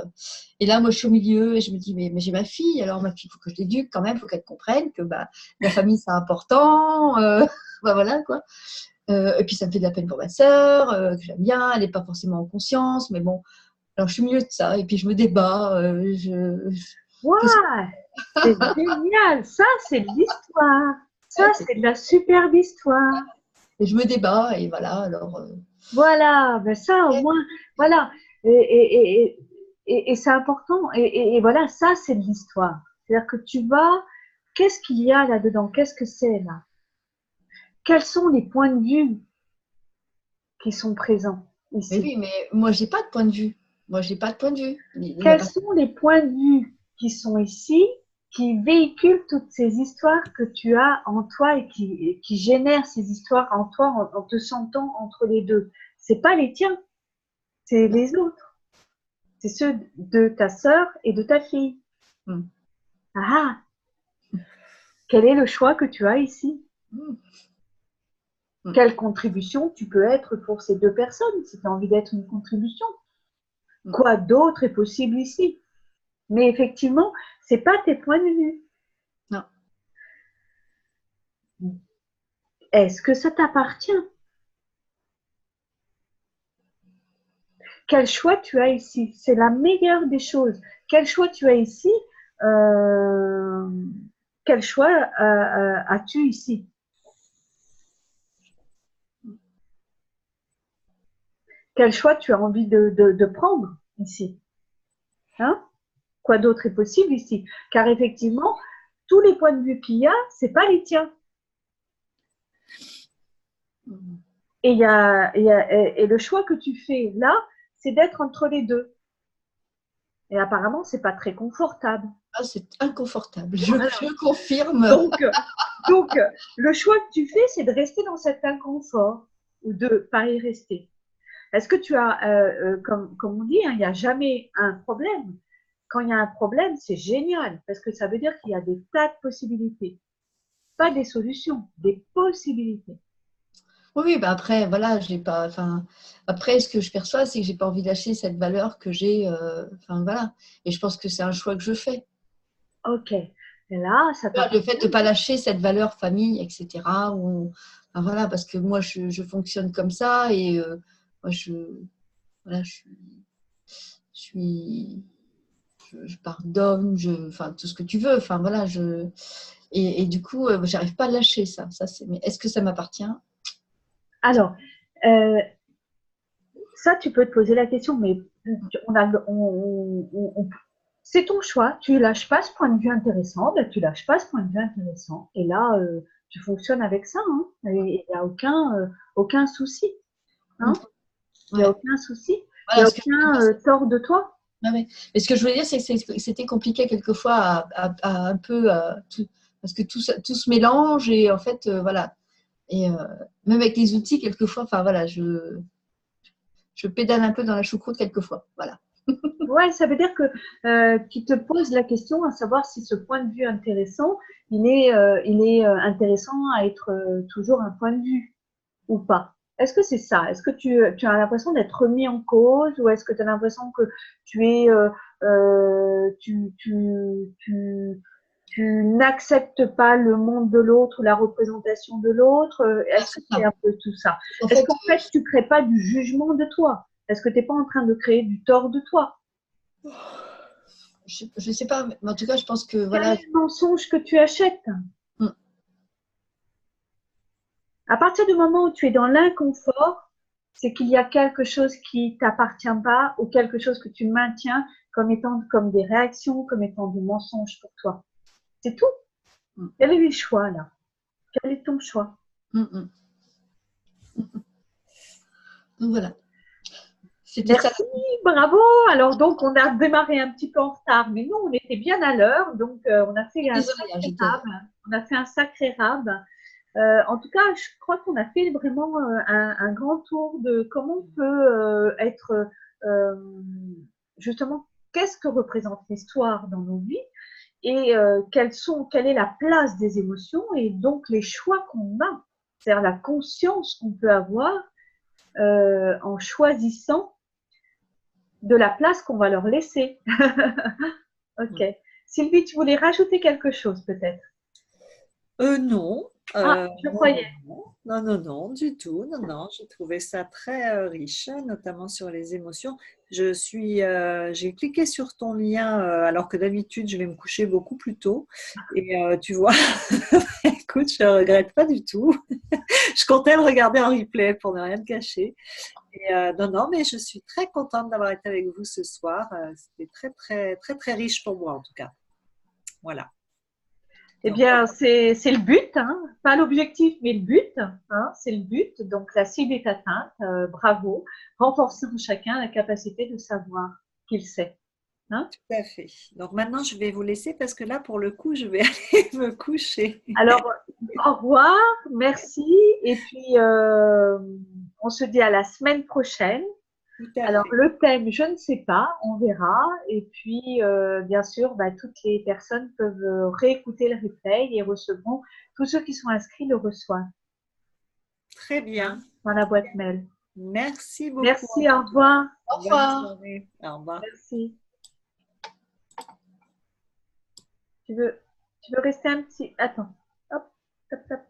Et là, moi, je suis au milieu, et je me dis, mais j'ai ma fille, alors ma fille, il faut que je l'éduque quand même, il faut qu'elle comprenne que la famille, c'est important, voilà, quoi. Et puis ça me fait de la peine pour ma sœur, que j'aime bien, elle n'est pas forcément en conscience, mais bon, alors je suis au milieu de ça, et puis je me débat. Ouais, c'est génial, ça c'est de l'histoire, ça c'est de la superbe histoire. Et je me débat, et voilà, alors. Voilà, ben ça au moins, voilà, et c'est important, et voilà, ça c'est de l'histoire. C'est-à-dire que qu'est-ce qu'il y a là-dedans? Qu'est-ce que c'est là? Quels sont les points de vue qui sont présents ici? Mais oui, mais moi, j'ai pas de point de vue. Moi, j'ai pas de point de vue. Quels sont les points de vue qui sont ici, qui véhiculent toutes ces histoires que tu as en toi et qui génèrent ces histoires en toi en te sentant entre les deux? C'est pas les tiens, c'est les autres. C'est ceux de ta sœur et de ta fille. Ah, quel est le choix que tu as ici? Quelle contribution tu peux être pour ces deux personnes si tu as envie d'être une contribution? Quoi d'autre est possible ici? Mais effectivement, c'est pas tes points de vue. Non. Est-ce que ça t'appartient? Quel choix tu as ici? C'est la meilleure des choses. Quel choix tu as ici? Quel choix as-tu ici? Quel choix tu as envie de prendre ici? Hein? Quoi d'autre est possible ici? Car effectivement, tous les points de vue qu'il y a, c'est pas les tiens. Et le choix que tu fais là, c'est d'être entre les deux. Et apparemment, c'est pas très confortable. Ah, c'est inconfortable, je confirme. Donc, le choix que tu fais, c'est de rester dans cet inconfort. ou de ne pas y rester. Est-ce que tu as, comme on dit, hein, il n'y a jamais un problème. Quand il y a un problème, c'est génial parce que ça veut dire qu'il y a des tas de possibilités. Pas des solutions, des possibilités. Oui, bah après, voilà, j'ai pas. Enfin, après, ce que je perçois, c'est que j'ai pas envie de lâcher cette valeur que j'ai. Enfin, voilà. Et je pense que c'est un choix que je fais. Ok. Et là, ça Le fait de t'appartient. ne pas lâcher cette valeur famille, etc. Enfin, voilà, parce que moi, je fonctionne comme ça et moi, voilà, suis, je pardonne, enfin, tout ce que tu veux. Enfin, voilà, et du coup, j'arrive pas à lâcher ça. Mais est-ce que ça m'appartient? Alors, euh, ça, tu peux te poser la question, mais on a, c'est ton choix. Tu lâches pas ce point de vue intéressant, ben, tu lâches pas ce point de vue intéressant. Et là, tu fonctionnes avec ça. Hein, et il n'y a aucun souci. Hein, il n'y a Ouais. aucun souci. Il n'y Voilà, a aucun tort de toi. ouais. Mais ce que je voulais dire, c'est que c'était compliqué quelquefois à un peu parce que tout se mélange et en fait, voilà. Et même avec les outils, quelquefois, enfin voilà, je pédale un peu dans la choucroute quelquefois. Voilà. Ouais, ça veut dire que tu te poses la question à savoir si ce point de vue intéressant, il est intéressant à être toujours un point de vue ou pas. Est-ce que c'est ça? Est-ce que tu as l'impression d'être remis en cause ou est-ce que tu as l'impression que tu es, tu n'acceptes pas le monde de l'autre ou la représentation de l'autre? Ouais, Est-ce que c'est c'est ça. un peu tout ça? En Est-ce fait, qu'en fait, tu crées pas du jugement de toi? Est-ce que tu n'es pas en train de créer du tort de toi? je sais pas, mais en tout cas, je pense que Quel voilà. est le mensonge que tu achètes? Mm, À partir du moment où tu es dans l'inconfort, c'est qu'il y a quelque chose qui t'appartient pas ou quelque chose que tu maintiens comme étant comme des réactions, comme étant du mensonge pour toi. C'est tout. mm, Quel est le choix là? Quel est ton choix? mm, mm. Donc voilà. C'était ça. Merci, bravo. Alors donc on a démarré un petit peu en retard, mais nous on était bien à l'heure, donc on a fait un Désolée, hein, sacré rab. On a fait un sacré rab. En tout cas, je crois qu'on a fait vraiment un grand tour de comment on peut être euh, justement qu'est-ce que représente l'histoire dans nos vies et quelle est la place des émotions et donc les choix qu'on a, c'est-à-dire la conscience qu'on peut avoir en choisissant de la place qu'on va leur laisser. Ok. Sylvie, tu voulais rajouter quelque chose peut-être? Non, Ah, je non, croyais. non, non, non, du tout. Non, non, j'ai trouvé ça très riche, notamment sur les émotions. J'ai cliqué sur ton lien alors que d'habitude je vais me coucher beaucoup plus tôt. Et tu vois, écoute, je regrette pas du tout. Je comptais le regarder en replay pour ne rien te cacher. Et non, non, mais je suis très contente d'avoir été avec vous ce soir. C'était très, très, très, très riche pour moi en tout cas. Voilà. Eh Donc, bien, c'est le but, hein. Pas l'objectif, mais le but, hein, c'est le but. Donc, la cible est atteinte, bravo. Renforçons chacun la capacité de savoir qu'il sait. Hein. tout à fait. Donc maintenant, je vais vous laisser parce que là, pour le coup, je vais aller me coucher. Alors, au revoir, merci. Et puis, on se dit à la semaine prochaine. Tout à Alors, fait. le thème, je ne sais pas, on verra. Et puis, bien sûr, bah, toutes les personnes peuvent réécouter le replay et recevront, tous ceux qui sont inscrits le reçoivent, Très hein, bien. dans la boîte mail. Merci beaucoup. Merci, au revoir. Au Bonne revoir. soirée. Au revoir. Merci. Tu veux rester un petit... Attends. Hop, hop, hop.